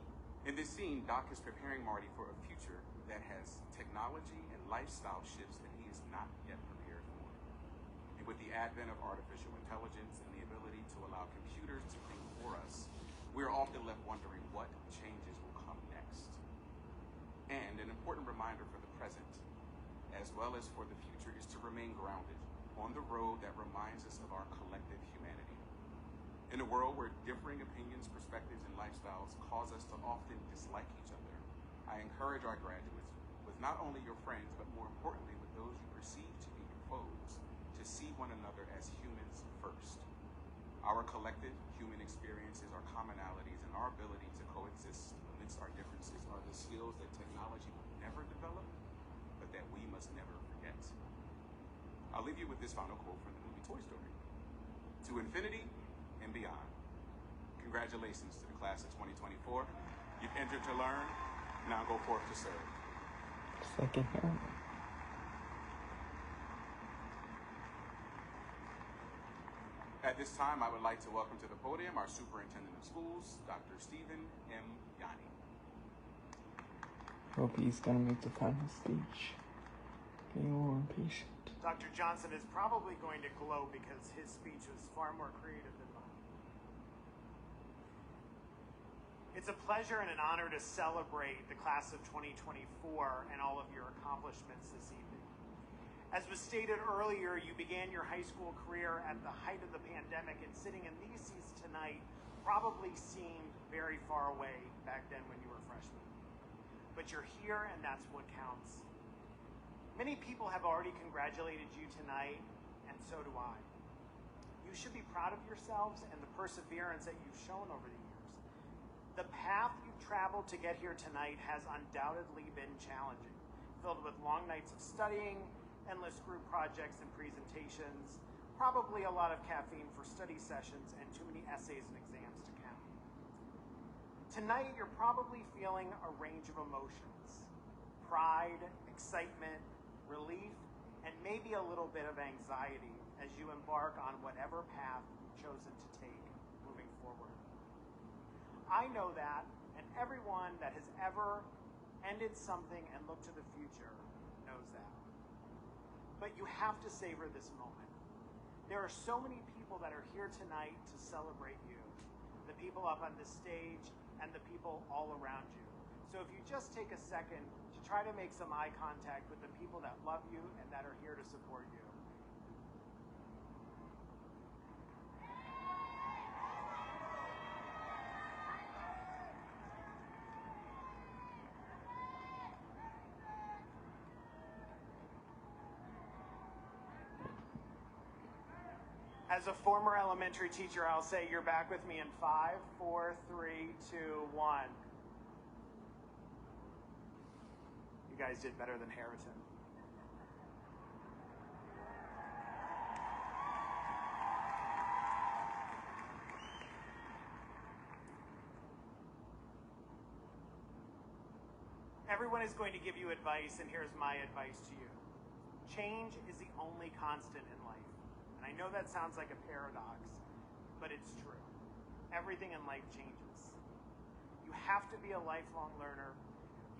In this scene, Doc is preparing Marty for a future that has technology and lifestyle shifts that he is not yet prepared for. And with the advent of artificial intelligence and the ability to allow computers to think for us, we are often left wondering what changes will come next. And an important reminder for the present, as well as for the future, is to remain grounded on the road that reminds us of our collective humanity. In a world where differing opinions, perspectives, and lifestyles cause us to often dislike each other, I encourage our graduates, with not only your friends, but more importantly with those you perceive to be your foes, to see one another as humans first. Our collective human experiences, our commonalities, and our ability to coexist amidst our differences are the skills that technology will never develop, but that we must never forget. I'll leave you with this final quote from the movie Toy Story. To infinity and beyond. Congratulations to the class of 2024. You've entered to learn, now go forth to serve. Second hand. At this time, I would like to welcome to the podium our Superintendent of Schools, Dr. Stephen M. Yanni. Hope he's gonna make the final speech. Being a little impatient. Dr. Johnson is probably going to glow because his speech was far more creative than mine. It's a pleasure and an honor to celebrate the class of 2024 and all of your accomplishments this evening. As was stated earlier, you began your high school career at the height of the pandemic, and sitting in these seats tonight probably seemed very far away back then when you were freshmen. But you're here, and that's what counts. Many people have already congratulated you tonight, and so do I. You should be proud of yourselves and the perseverance that you've shown over the years. The path you've traveled to get here tonight has undoubtedly been challenging, filled with long nights of studying, endless group projects and presentations, probably a lot of caffeine for study sessions, and too many essays and exams to count. Tonight, you're probably feeling a range of emotions: pride, excitement, relief, and maybe a little bit of anxiety as you embark on whatever path you've chosen to take moving forward. I know that, and everyone that has ever ended something and looked to the future knows that. But you have to savor this moment. There are so many people that are here tonight to celebrate you, the people up on the stage and the people all around you. So if you just take a second to try to make some eye contact with the people that love you and that are here to support you. As a former elementary teacher, I'll say you're back with me in 5, 4, 3, 2, 1. You guys did better than Harrison. Everyone is going to give you advice, and here's my advice to you. Change is the only constant in life. And I know that sounds like a paradox, but it's true. Everything in life changes. You have to be a lifelong learner.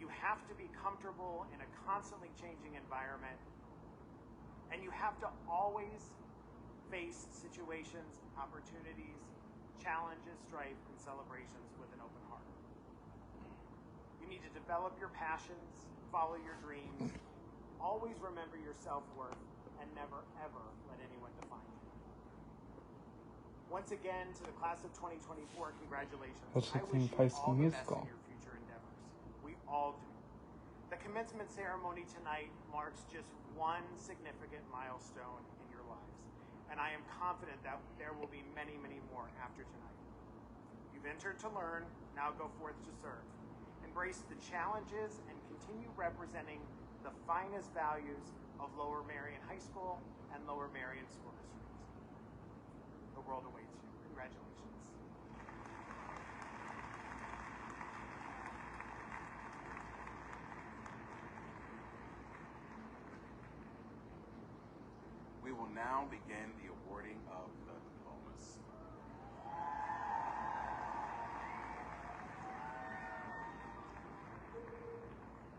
You have to be comfortable in a constantly changing environment. And you have to always face situations, opportunities, challenges, strife, and celebrations with an open heart. You need to develop your passions, follow your dreams, always remember your self-worth, and never, ever let anyone define you. Once again, to the class of 2024, congratulations. That's I like in wish you High all School the best Musical. in your future endeavors. We all do. The commencement ceremony tonight marks just one significant milestone in your lives, and I am confident that there will be many, many more after tonight. You've entered to learn, now go forth to serve. Embrace the challenges and continue representing the finest values of Lower Merion High School and Lower Merion School District. The world awaits you. Congratulations. We will now begin the awarding of the diplomas.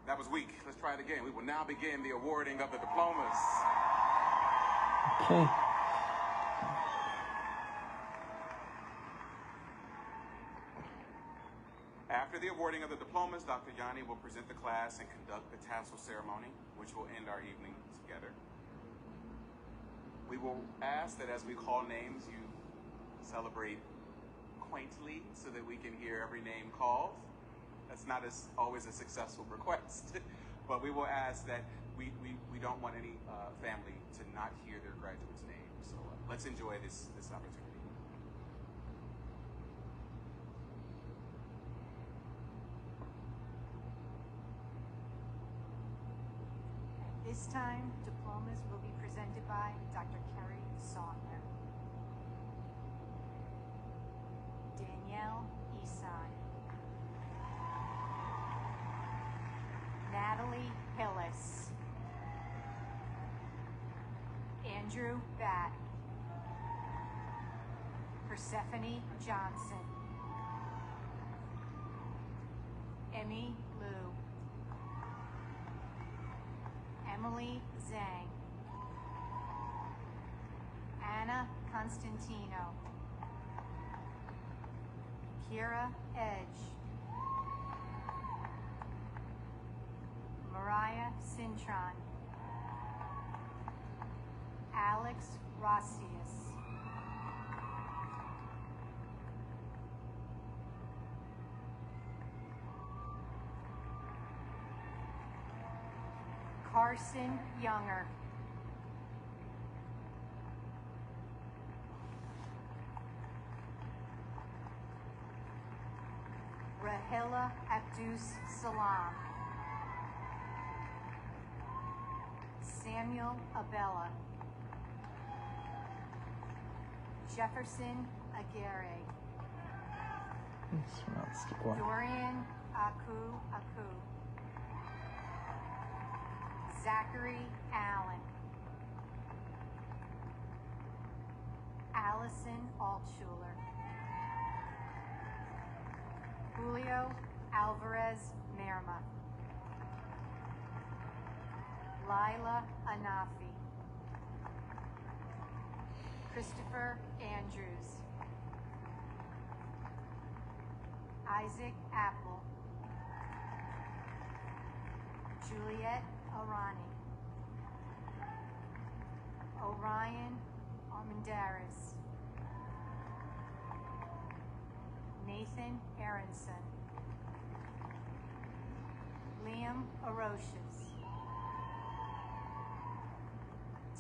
That was weak. Let's try it again. We will now begin the awarding of the diplomas. Okay. After the awarding of the diplomas, Dr. Yanni will present the class and conduct the tassel ceremony, which will end our evening together. We will ask that as we call names, you celebrate quaintly so that we can hear every name called. That's not always a successful request, but we will ask that we don't want any family to not hear their graduate's name. So let's enjoy this opportunity. At this time, diplomas will be presented by Dr. Kerry Sautner, Danielle Esai, Natalie Hillis, Andrew Batt, Persephone Johnson, Emmy Liu, Emily Zhang, Anna Constantino, Kira Edge, Mariah Cintron, Alex Rossius, Carson Younger, Rahila Abdus Salam, Samuel Abella, Jefferson Aguirre, Dorian Aku, Zachary Allen, Allison Altshuler, Julio Alvarez Merma, Lila Anafi, Christopher Andrews, Isaac Apple, Juliet Arani, Orion Armendariz, Nathan Aronson, Liam Oroches,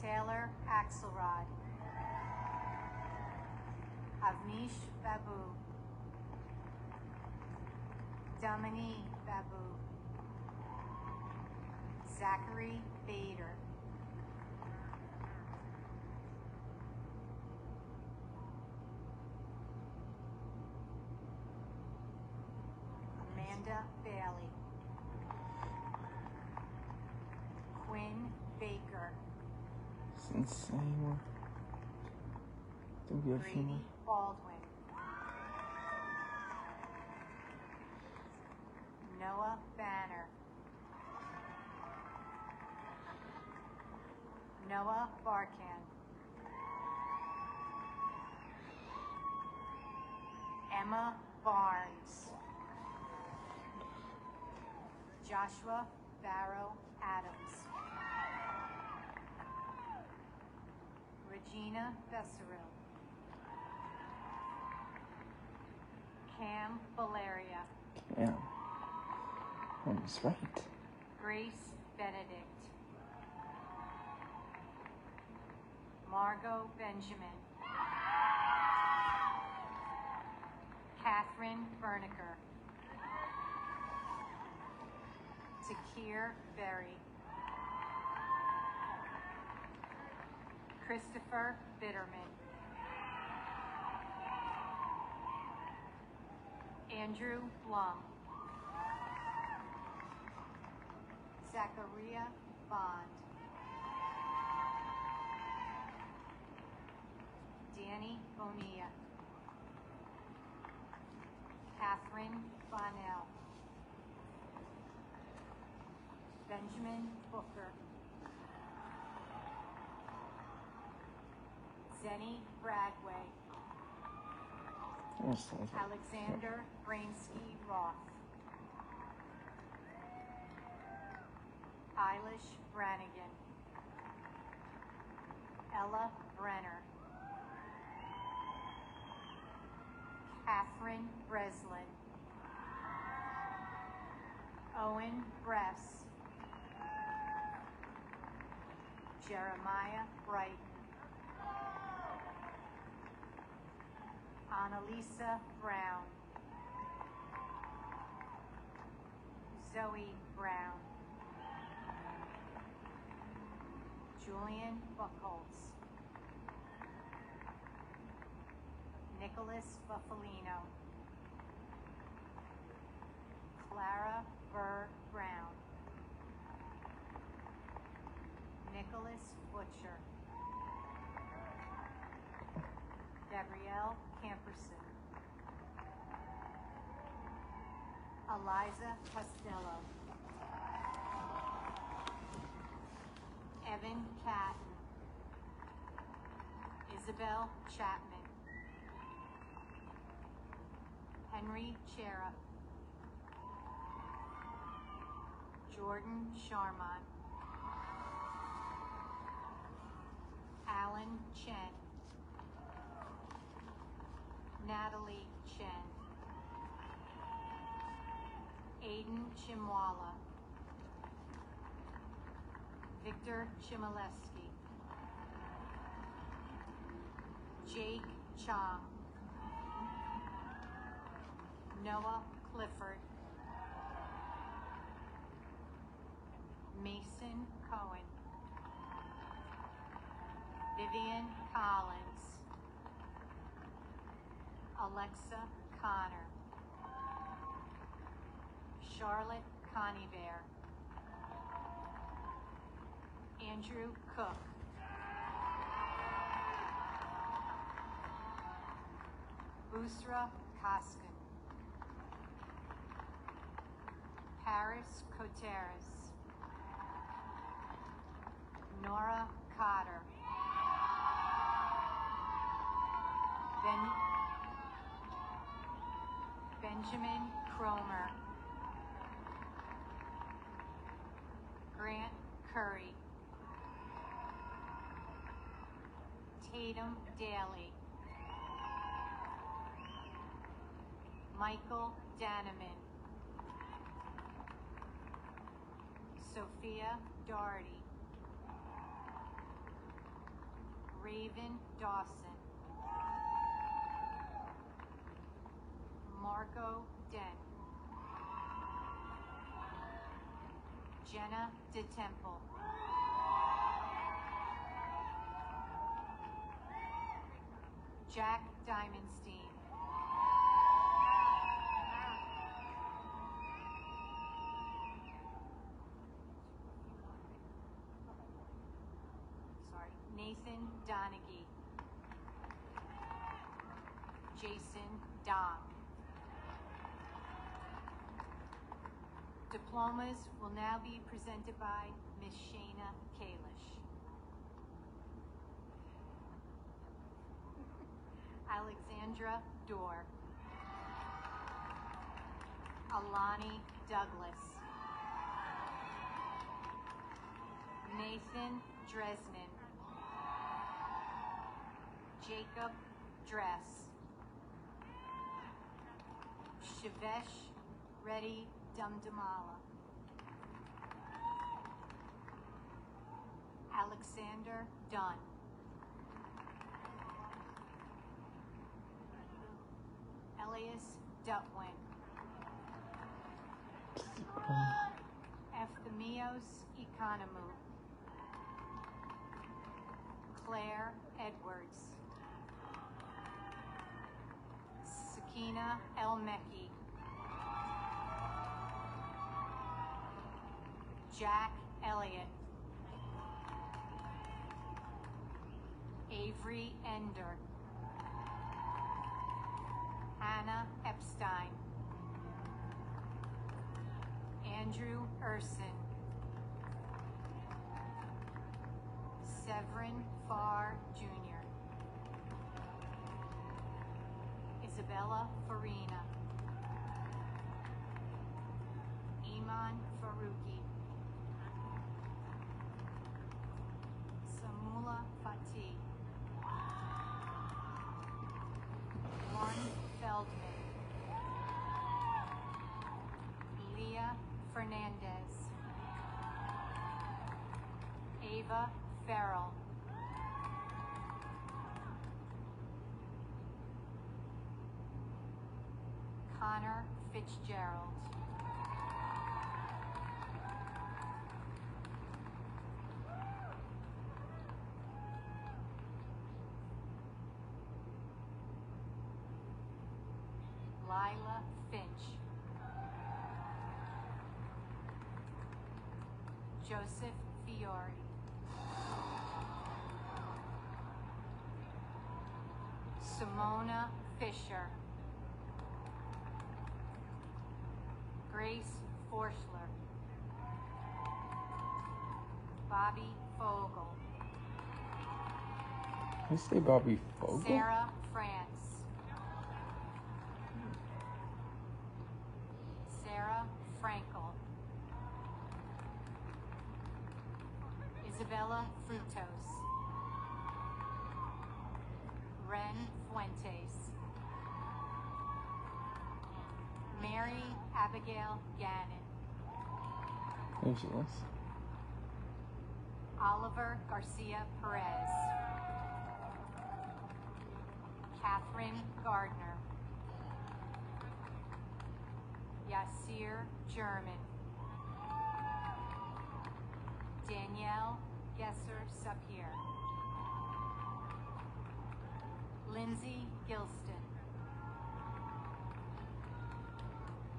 Taylor Axelrod, Avnish Babu, Dominique Babu, Zachary Bader, Amanda Bailey, Quinn Baker, It's insane. I think we have a few more. Brady Baldwin, Noah Banner, Noah Barkan, Emma Barnes, Joshua Barrow Adams, Regina Besseril, Cam Valeria, Yeah. That was right. Grace Benedict, Margot Benjamin, Catherine Berniker, Takir Berry, Christopher Bitterman, Andrew Blum, Zachariah Bond, Danny Bonilla, Catherine Bonnell, Benjamin Booker, Zenny Bradway, Alexander Brainsky Roth, Eilish Brannigan, Ella Brenner, Catherine Breslin, Owen Bress, Jeremiah Brighton, Annalisa Brown, Zoe Brown, Julian Buchholz, Nicholas Buffalino, Clara Burr Brown, Nicholas Butcher, Gabrielle Camperson. Eliza Costello. Evan Catton. Isabel Chapman. Henry Chera. Jordan Sharmont. Alan Chen. Natalie Chen. Aiden Chimwala. Victor Chmielewski. Jake Chong. Noah Clifford. Mason Cohen. Vivian Collins. Alexa Connor. Charlotte Conybear. Andrew Cook. Busra Koskin. Paris Coteras. Nora Cotter. Benjamin Cromer. Grant Curry. Tatum Daly. Michael Daneman. Sophia Doherty. Raven Dawson. Margot Dent. Jenna DeTemple. Jack Diamondstein. Nathan Donaghy. Jason Dom. Diplomas will now be presented by Ms. Shayna Kalish. Alexandra Dorr. Alani Douglas. Nathan Dresnan. Jacob Dress. Shivesh Reddy Dumdumala. Alexander Dunn. Elias Dutwin. Ephthemios Economou. Claire Edwards. Sakina El-Mekki. Jack Elliott. Avery Ender. Hannah Epstein. Andrew Urson. Severin Farr Jr. Isabella Farina. Iman Faruqi. Samula Fatih. Juan Feldman. Leah Fernandez. Ava Farrell. Connor Fitzgerald. Lila Finch. Joseph Fiore. Simona Fisher. Grace Forschler. Bobby Fogel. You say Bobby Fogel? Sarah France. Sarah Frankel. Isabella Frutos. Ren Fuentes. Mary Abigail Gannon. Angeles. Oliver Garcia Perez. Catherine Gardner. Yasir German. Danielle Gesser Sapir. Lindsay Gilston.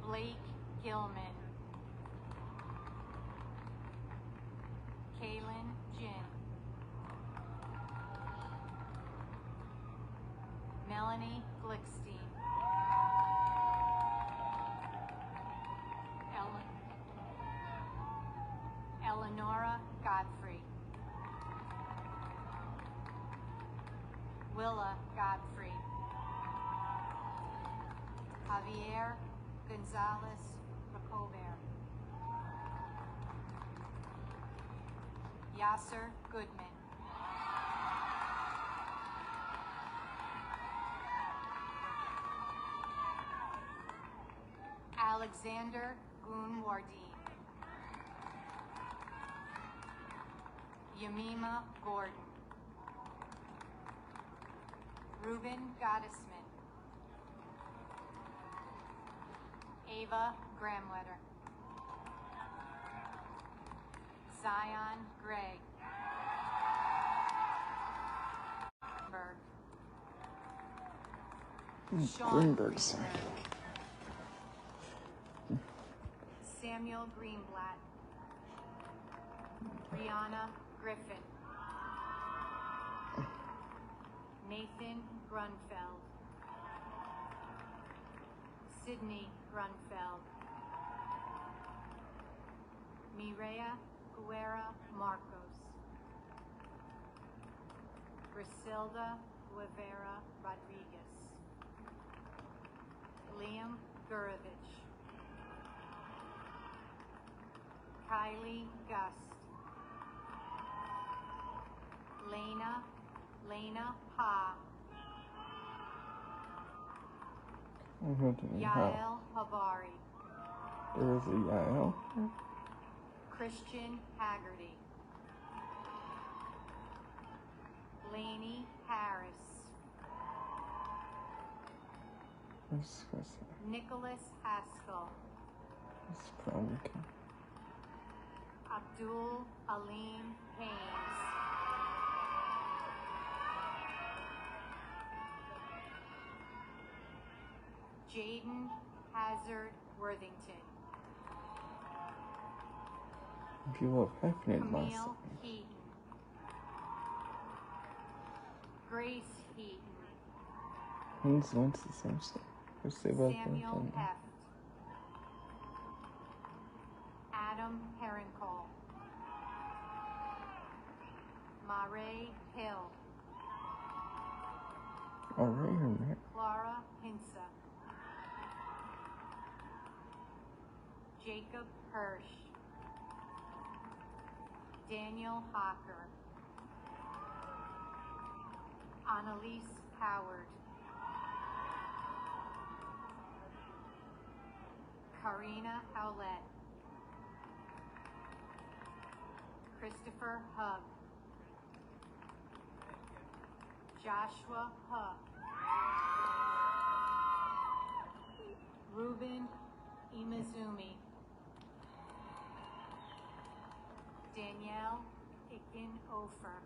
Blake Gilman. Kaylin Jin. Melanie Glickstein. Eleonora Godfrey. Willa Godfrey. Javier Gonzalez Ricobert. Yasser Goodman. Alexander Gunwardine. Yamima Gordon. Ruben Gottesman. Ava Gramletter. Zion Gregg. Greenberg's. Samuel Greenblatt. Brianna Griffin. Nathan Grunfeld. Sydney Grunfeld. Mireya Guerra Marcos. Griselda Guevara Rodriguez. Liam Gurovich. Kylie Gust. Lena Ha. Yael Havari. There is a Yael. Christian Haggerty. Lainey Harris. What's that? Nicholas Haskell. It's probably okay. Abdul Alim Haynes. Jaden Hazard Worthington. People have hyphenated last Camille name. Heaton. Grace Heaton. Means once the same stuff. Let's say about Samuel that. Heft. Adam Herrincole. Mare Hill. Alright, man. Clara Hinsa. Jacob Hirsch. Daniel Hocker. Annalise Howard. Karina Howlett. Christopher Hub. Joshua Huff. Ruben Imazumi. Danielle Ikin-Ofer.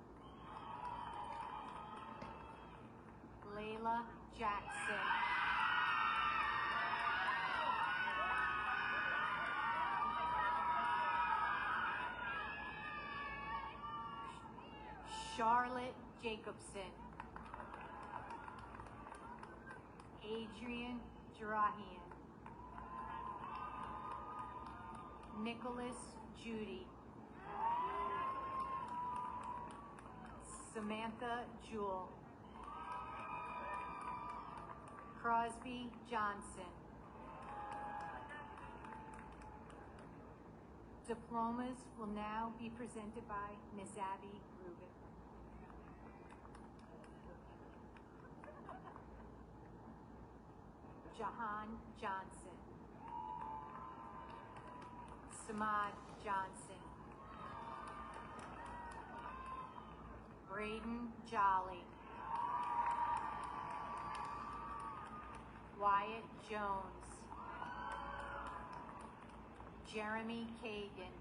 Layla Jackson. Charlotte Jacobson. Adrian Jarahian, Nicholas Judy, Samantha Jewell, Crosby Johnson. Diplomas will now be presented by Ms. Abby Rubin. Jahan Johnson, Samad Johnson, Braden Jolly, Wyatt Jones, Jeremy Kagan,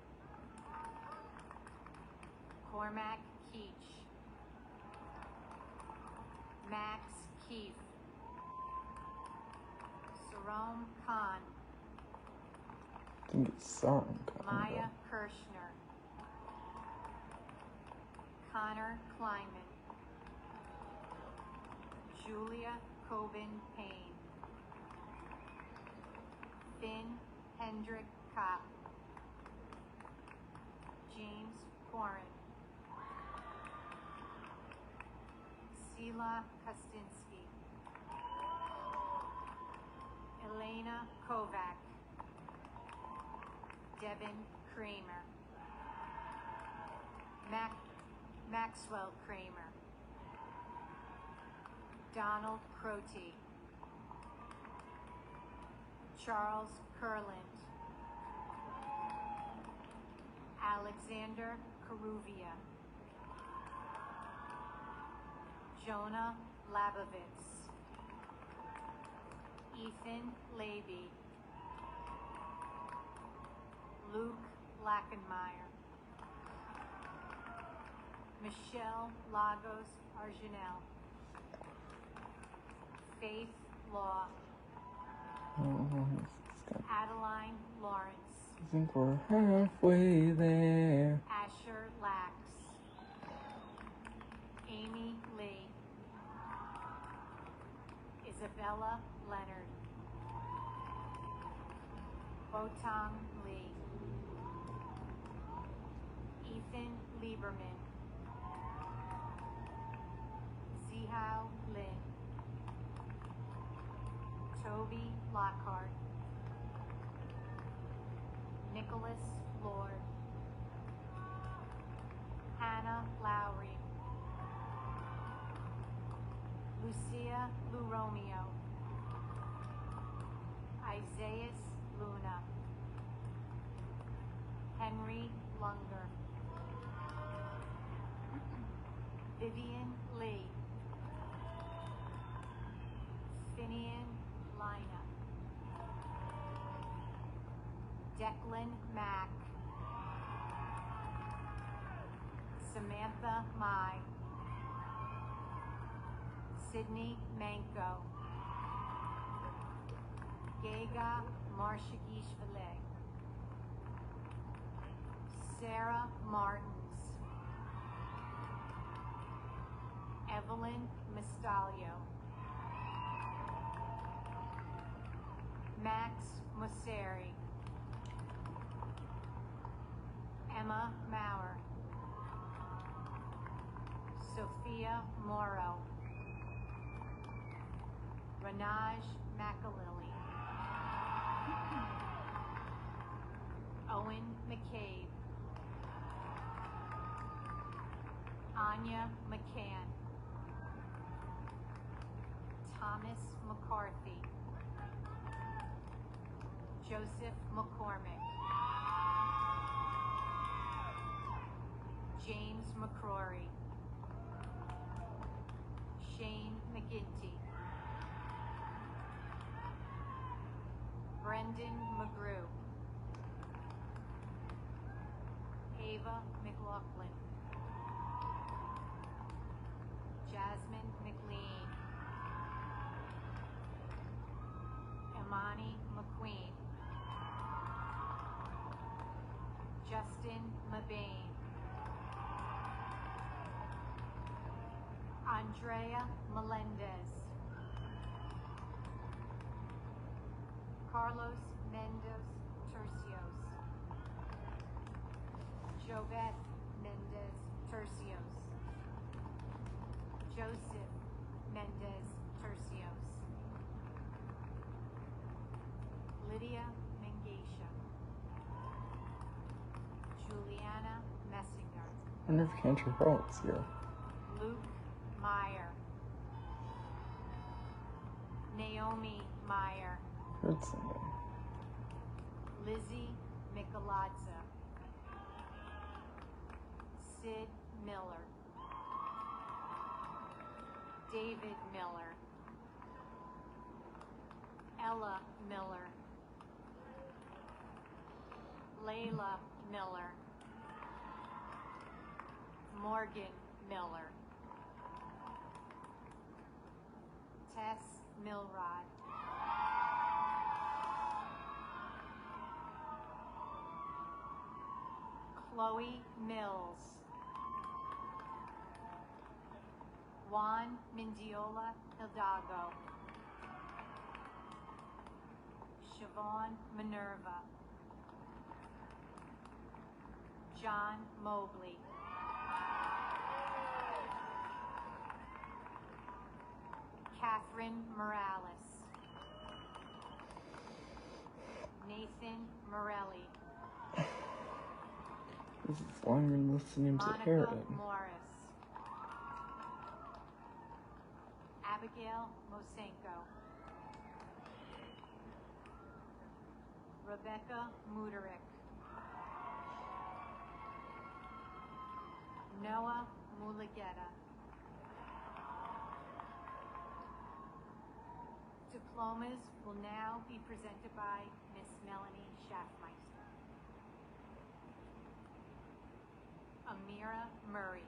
Cormac Keach, Max Keefe, Sarome Khan, I think it's Sarn. Maya Kirshner, Connor Kleinman, Julia Coben Payne, Finn Hendrick Kopp, James Corin, Sela Kostinsky, Elena Kovac, Devin Kramer, Maxwell Kramer, Donald Crote, Charles Kurland, Alexander Karuvia, Jonah Labovitz, Ethan Levy, Luke Lackenmeyer, Michelle Lagos Arginel, Faith Law, Adeline Lawrence, I think we're halfway there. Asher Lax, Amy Lee, Isabella Leonard, Botong Lee, Ethan Lieberman, Zihao Lin, Toby Lockhart, Nicholas Lord, Hannah Lowry, Lucia Luromeo, Isaias Luna, Henry Lunger, Vivian Lee, Finian Lina, Declan Mack, Samantha Mai, Sydney Manko, Gega Marshagishvili, Sarah Martins, Evelyn Mistalio, Max Mosseri, Emma Maurer, Sophia Morrow, Ranaj McAlilly, Owen McCabe, Anya McCann, Thomas McCarthy, Joseph McCormick, James McCrory, Shane McGinty, Brendan McGrew, Ava McLaughlin, Jasmine McLean, Imani McQueen, Justin Mabane, Andrea Melendez, Carlos Mendes Tercios. Jovette Mendez Tercios. Joseph Mendez Tercios. Lydia Mengesha. Juliana Messinger. I wonder if Cantor Hurl's here. Luke Meyer. Naomi Meyer. Heard something. Lizzie Michelazza. Sid Miller. David Miller. Ella Miller. Layla Miller. Morgan Miller. Tess Milrod. Chloe Mills. Juan Mendiola Hidalgo. Siobhan Minerva. John Mobley. Catherine Morales. Nathan Morelli. This is longer than listening to Monica Harriet. Morris. Abigail Mosenko. Rebecca Muderik. Noah Mulugeta. Diplomas will now be presented by Miss Melanie Schaffmeister. Amira Murray.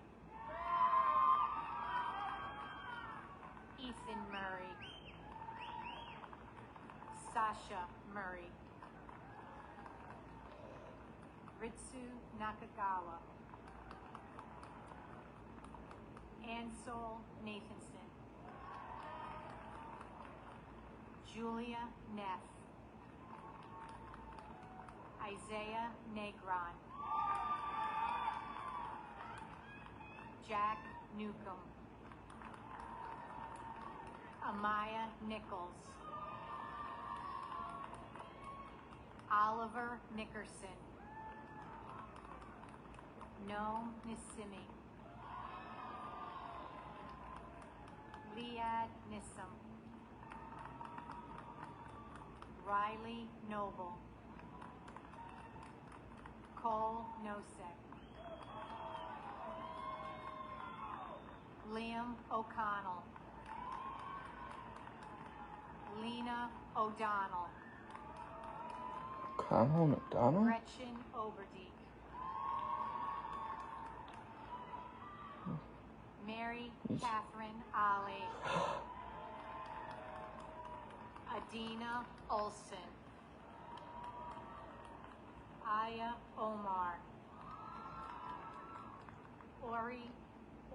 Ethan Murray. Sasha Murray. Ritsu Nakagawa. Ansel Nathanson. Julia Neff. Isaiah Negron. Jack Newcomb. Amaya Nichols. Oliver Nickerson. Noam Nisimi. Liad Nissim. Riley Noble. Cole Nosek. Liam O'Connell. Lena O'Donnell. O'Connell and O'Donnell? Gretchen Oberdeek. Mary Catherine Ali. Adina Olson. Aya Omar. Ori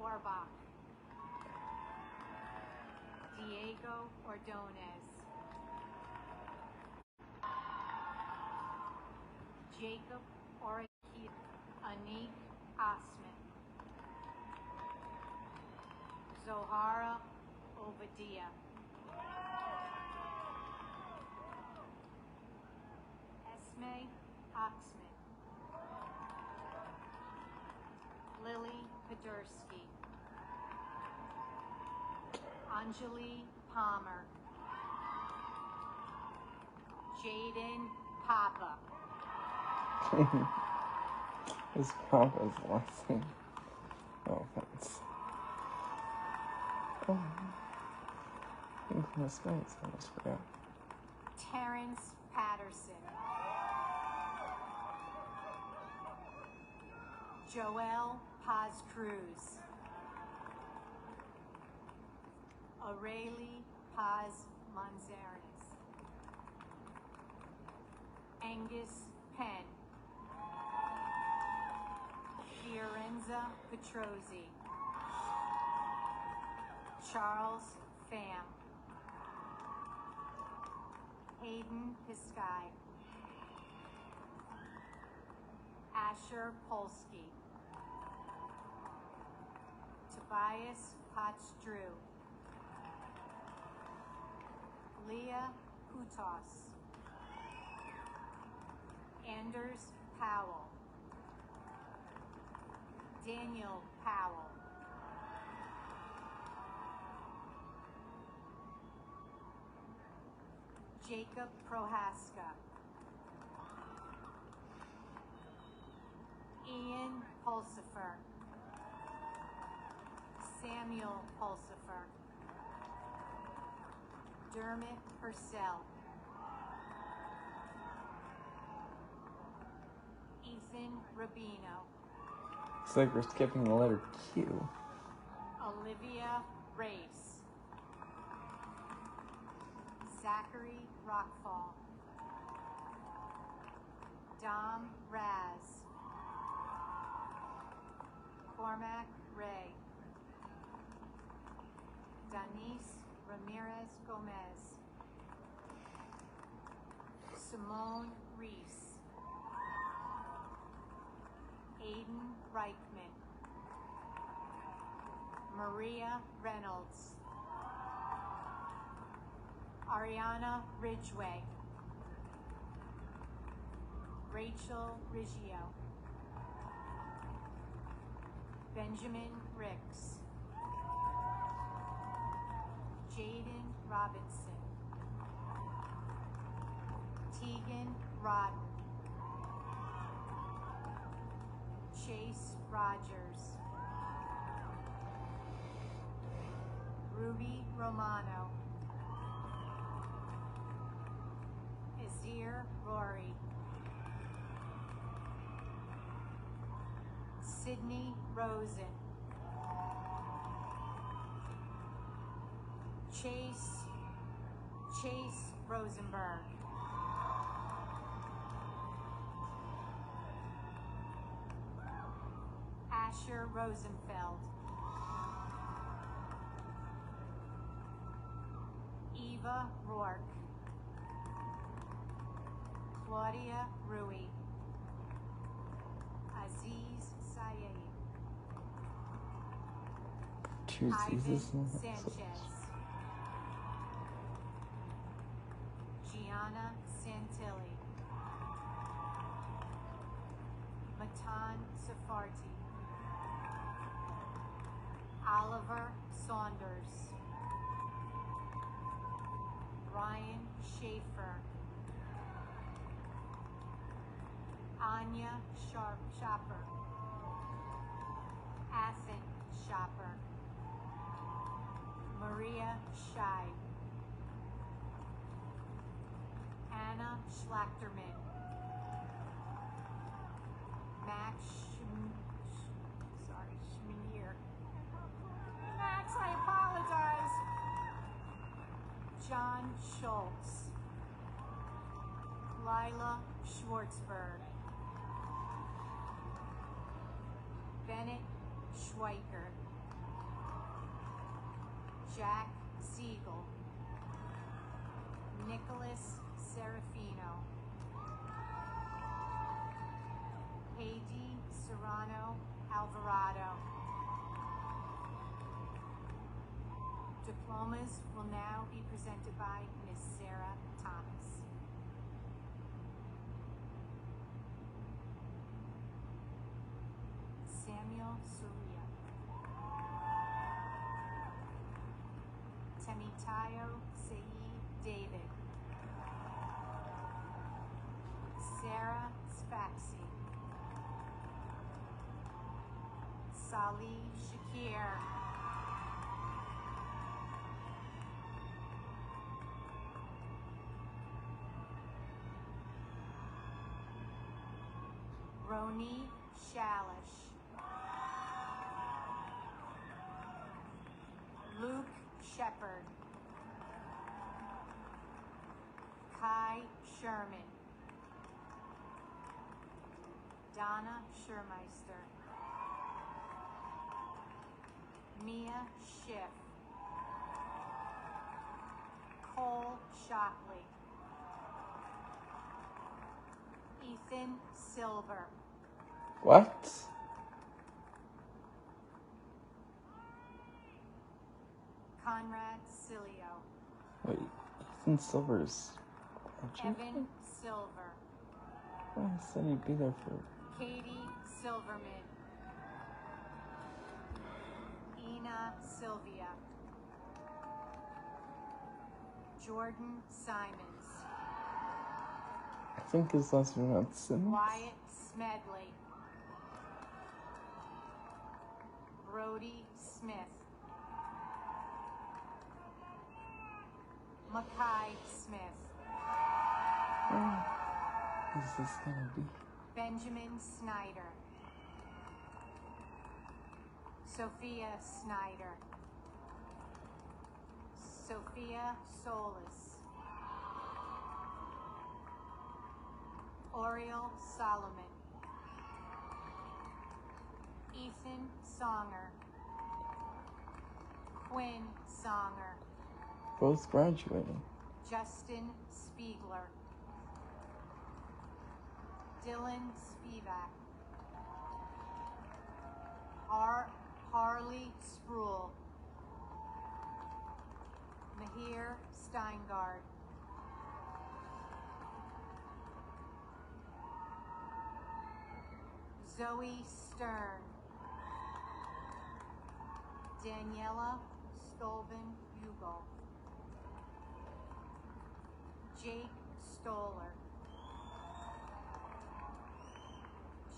Orbach. Diego Ordonez. Jacob Oraki. Anik Osman. Zohara Ovadia. Esme Oxman. Lily Podursky. Anjali Palmer. Jaden Papa. His Papa's last name. No offense. Oh. I think my space. I almost forgot. Terrence Patterson. Joel Paz Cruz. Aureli Paz Manzares. Angus Penn. Fiorenza Petrosi. Charles Pham. Hayden Piskai, Asher Polsky, Tobias Potts-Drew, Leah Putos, Anders Powell, Daniel Powell, Jacob Prohaska, Ian Pulsifer, Samuel Pulsifer, Dermot Purcell, Ethan Rubino, It's like we're skipping the letter Q. Olivia Race, Zachary Rockfall, Dom Raz, Cormac Ray, Denise Ramirez Gomez, Simone Reese, Aiden Reichman, Maria Reynolds, Ariana Ridgway, Rachel Riggio, Benjamin Ricks, Jaden Robinson, Tegan Rodden, Chase Rogers, Ruby Romano, Azir Rory, Sydney Rosen, Chase Rosenberg, Asher Rosenfeld, Eva Rourke, Claudia Rui, Aziz Sayed, Two Jesus. Ivan Sanchez, Gianna Santilli, Matan Safarti, Oliver Saunders, Ryan Schaefer, Anya Shopper, Athen Shopper, Maria Scheib, Anna Schlachterman, Max Schmier. Max, I apologize. John Schultz, Lila Schwartzberg, Bennett Schweiker, Jack Siegel, Nicholas Serafino, Heidi Serrano Alvarado. Diplomas will now be presented by Ms. Sarah Thomas. Samuel Soria, Temitayo Saeed David, Sarah Spaxi, Salih Shakir, Roni Shalish, Luke Shepard, Kai Sherman, Donna Schurmeister, Mia Schiff, Cole Shockley, Ethan Silver. What? Conrad Cilio. Wait, Ethan Silver's. Evan Silver. I said he'd be there for. Katie Silverman. Ina Sylvia. Jordan Simons. I think his last name was Simmons. Wyatt Smedley. Brody Smith. Makai Smith. Who's this gonna be? Benjamin Snyder. Sophia Snyder. Sophia Solis. Oriel Solomon. Ethan Songer. Quinn Songer. Both graduating. Justin Spiegler. Dylan Spivak. Harley Sproul. Mahir Steingard. Zoe Stern. Daniela Stolben Hugo. Jake Stoller.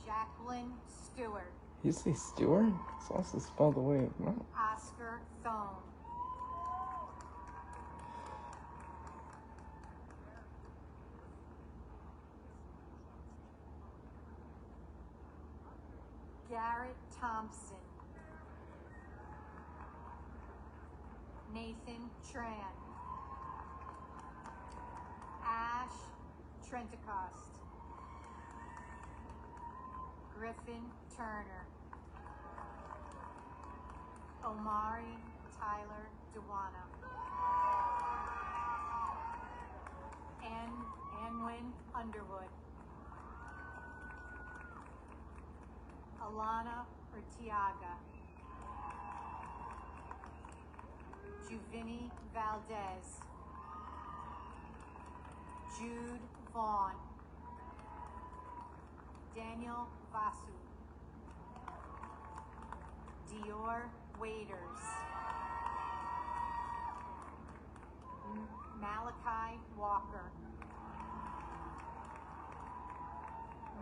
Jacqueline Stewart. You say Stewart? It's also spelled the way it went. Oscar Thone. Garrett Thompson. Nathan Tran. Ash Trentacost. Griffin Turner. Omari Tyler Dewana. Anwin Underwood. Alana Urtiaga. Juvini Valdez. Jude Vaughn. Daniel Vasu. Dior Waiters. Malachi Walker.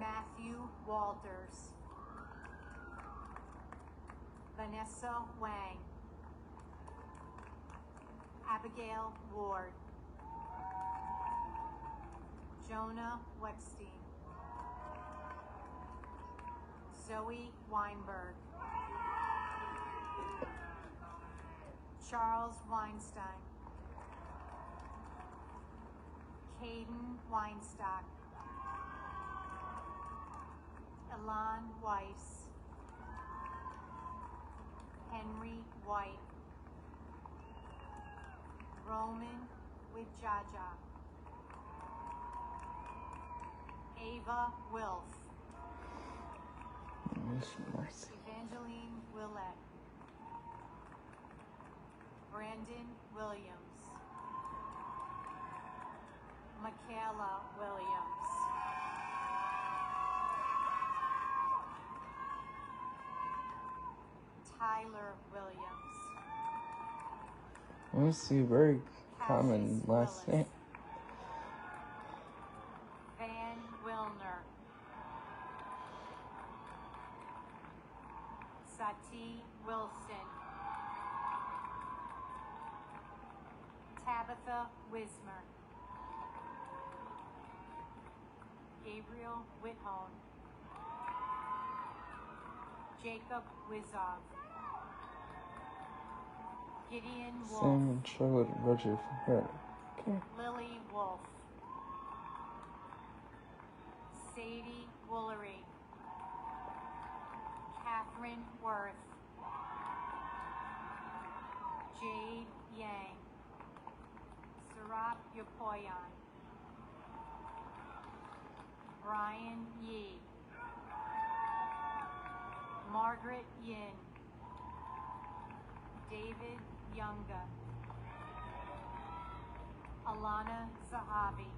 Matthew Walters. Vanessa Wang. Abigail Ward. Jonah Wetstein. Zoe Weinberg. Charles Weinstein. Caden Weinstock. Elan Weiss. Henry White. Roman Widjaja. Ava Wilf. Mercy. Evangeline Willett. Brandon Williams. Michaela Williams. Tyler Williams. Let me see, very common last name. Van Wilner. Sati Wilson. Tabitha Wismer. Gabriel Whithone. Jacob Wizov. Gideon Wolf. Sam and Charlotte and Roger from her. Okay. Lily Wolf. Sadie Woolery. Catherine Worth. Jade Yang. Sarat Yopoyan. Brian Yee. Margaret Yin. David Younga. Alana Zahavi.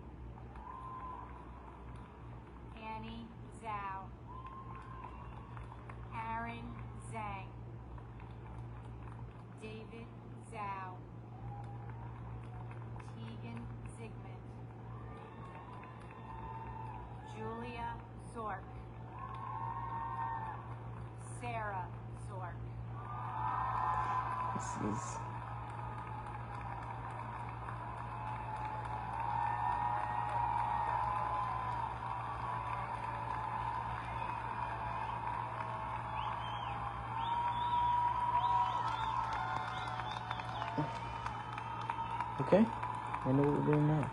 Annie Zhao. Aaron Zhang. David Zhao. Tegan Zygmunt. Julia Zork. Sarah Zork. This is... Okay, I know what we're doing now.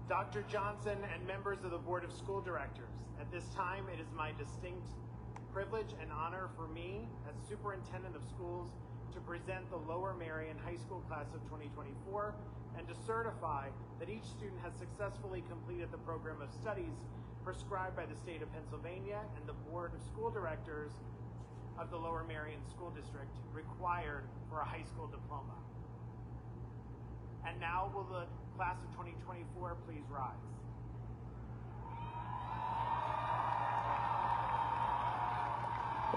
Dr. Johnson and members of the Board of School Directors, at this time it is my distinct privilege and honor for me as Superintendent of Schools to present the Lower Merion High School Class of 2024 and to certify that each student has successfully completed the program of studies prescribed by the state of Pennsylvania and the Board of School Directors of the Lower Merion School District required for a high school diploma. And now will the class of 2024 please rise.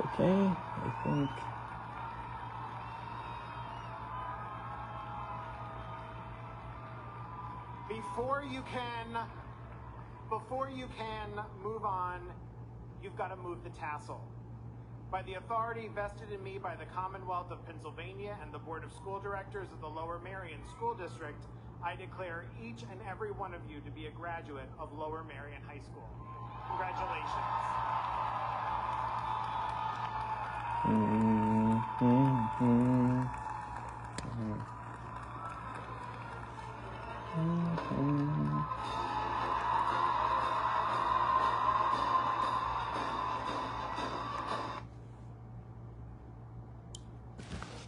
Okay, I think... Before you can move on, you've got to move the tassel. By the authority vested in me by the Commonwealth of Pennsylvania and the Board of School Directors of the Lower Merion School District, I declare each and every one of you to be a graduate of Lower Merion High School. Congratulations.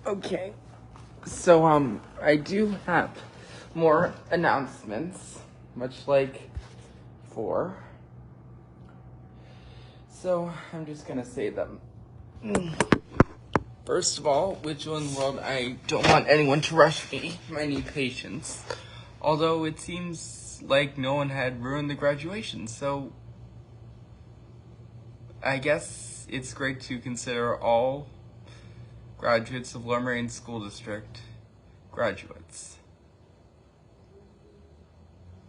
Okay, so I do have more announcements, much like before. So I'm just gonna say them. First of all, which in the world, I don't want anyone to rush me. I need patience. Although it seems like no one had ruined the graduation, so I guess it's great to consider all graduates of Lower Merion School District graduates.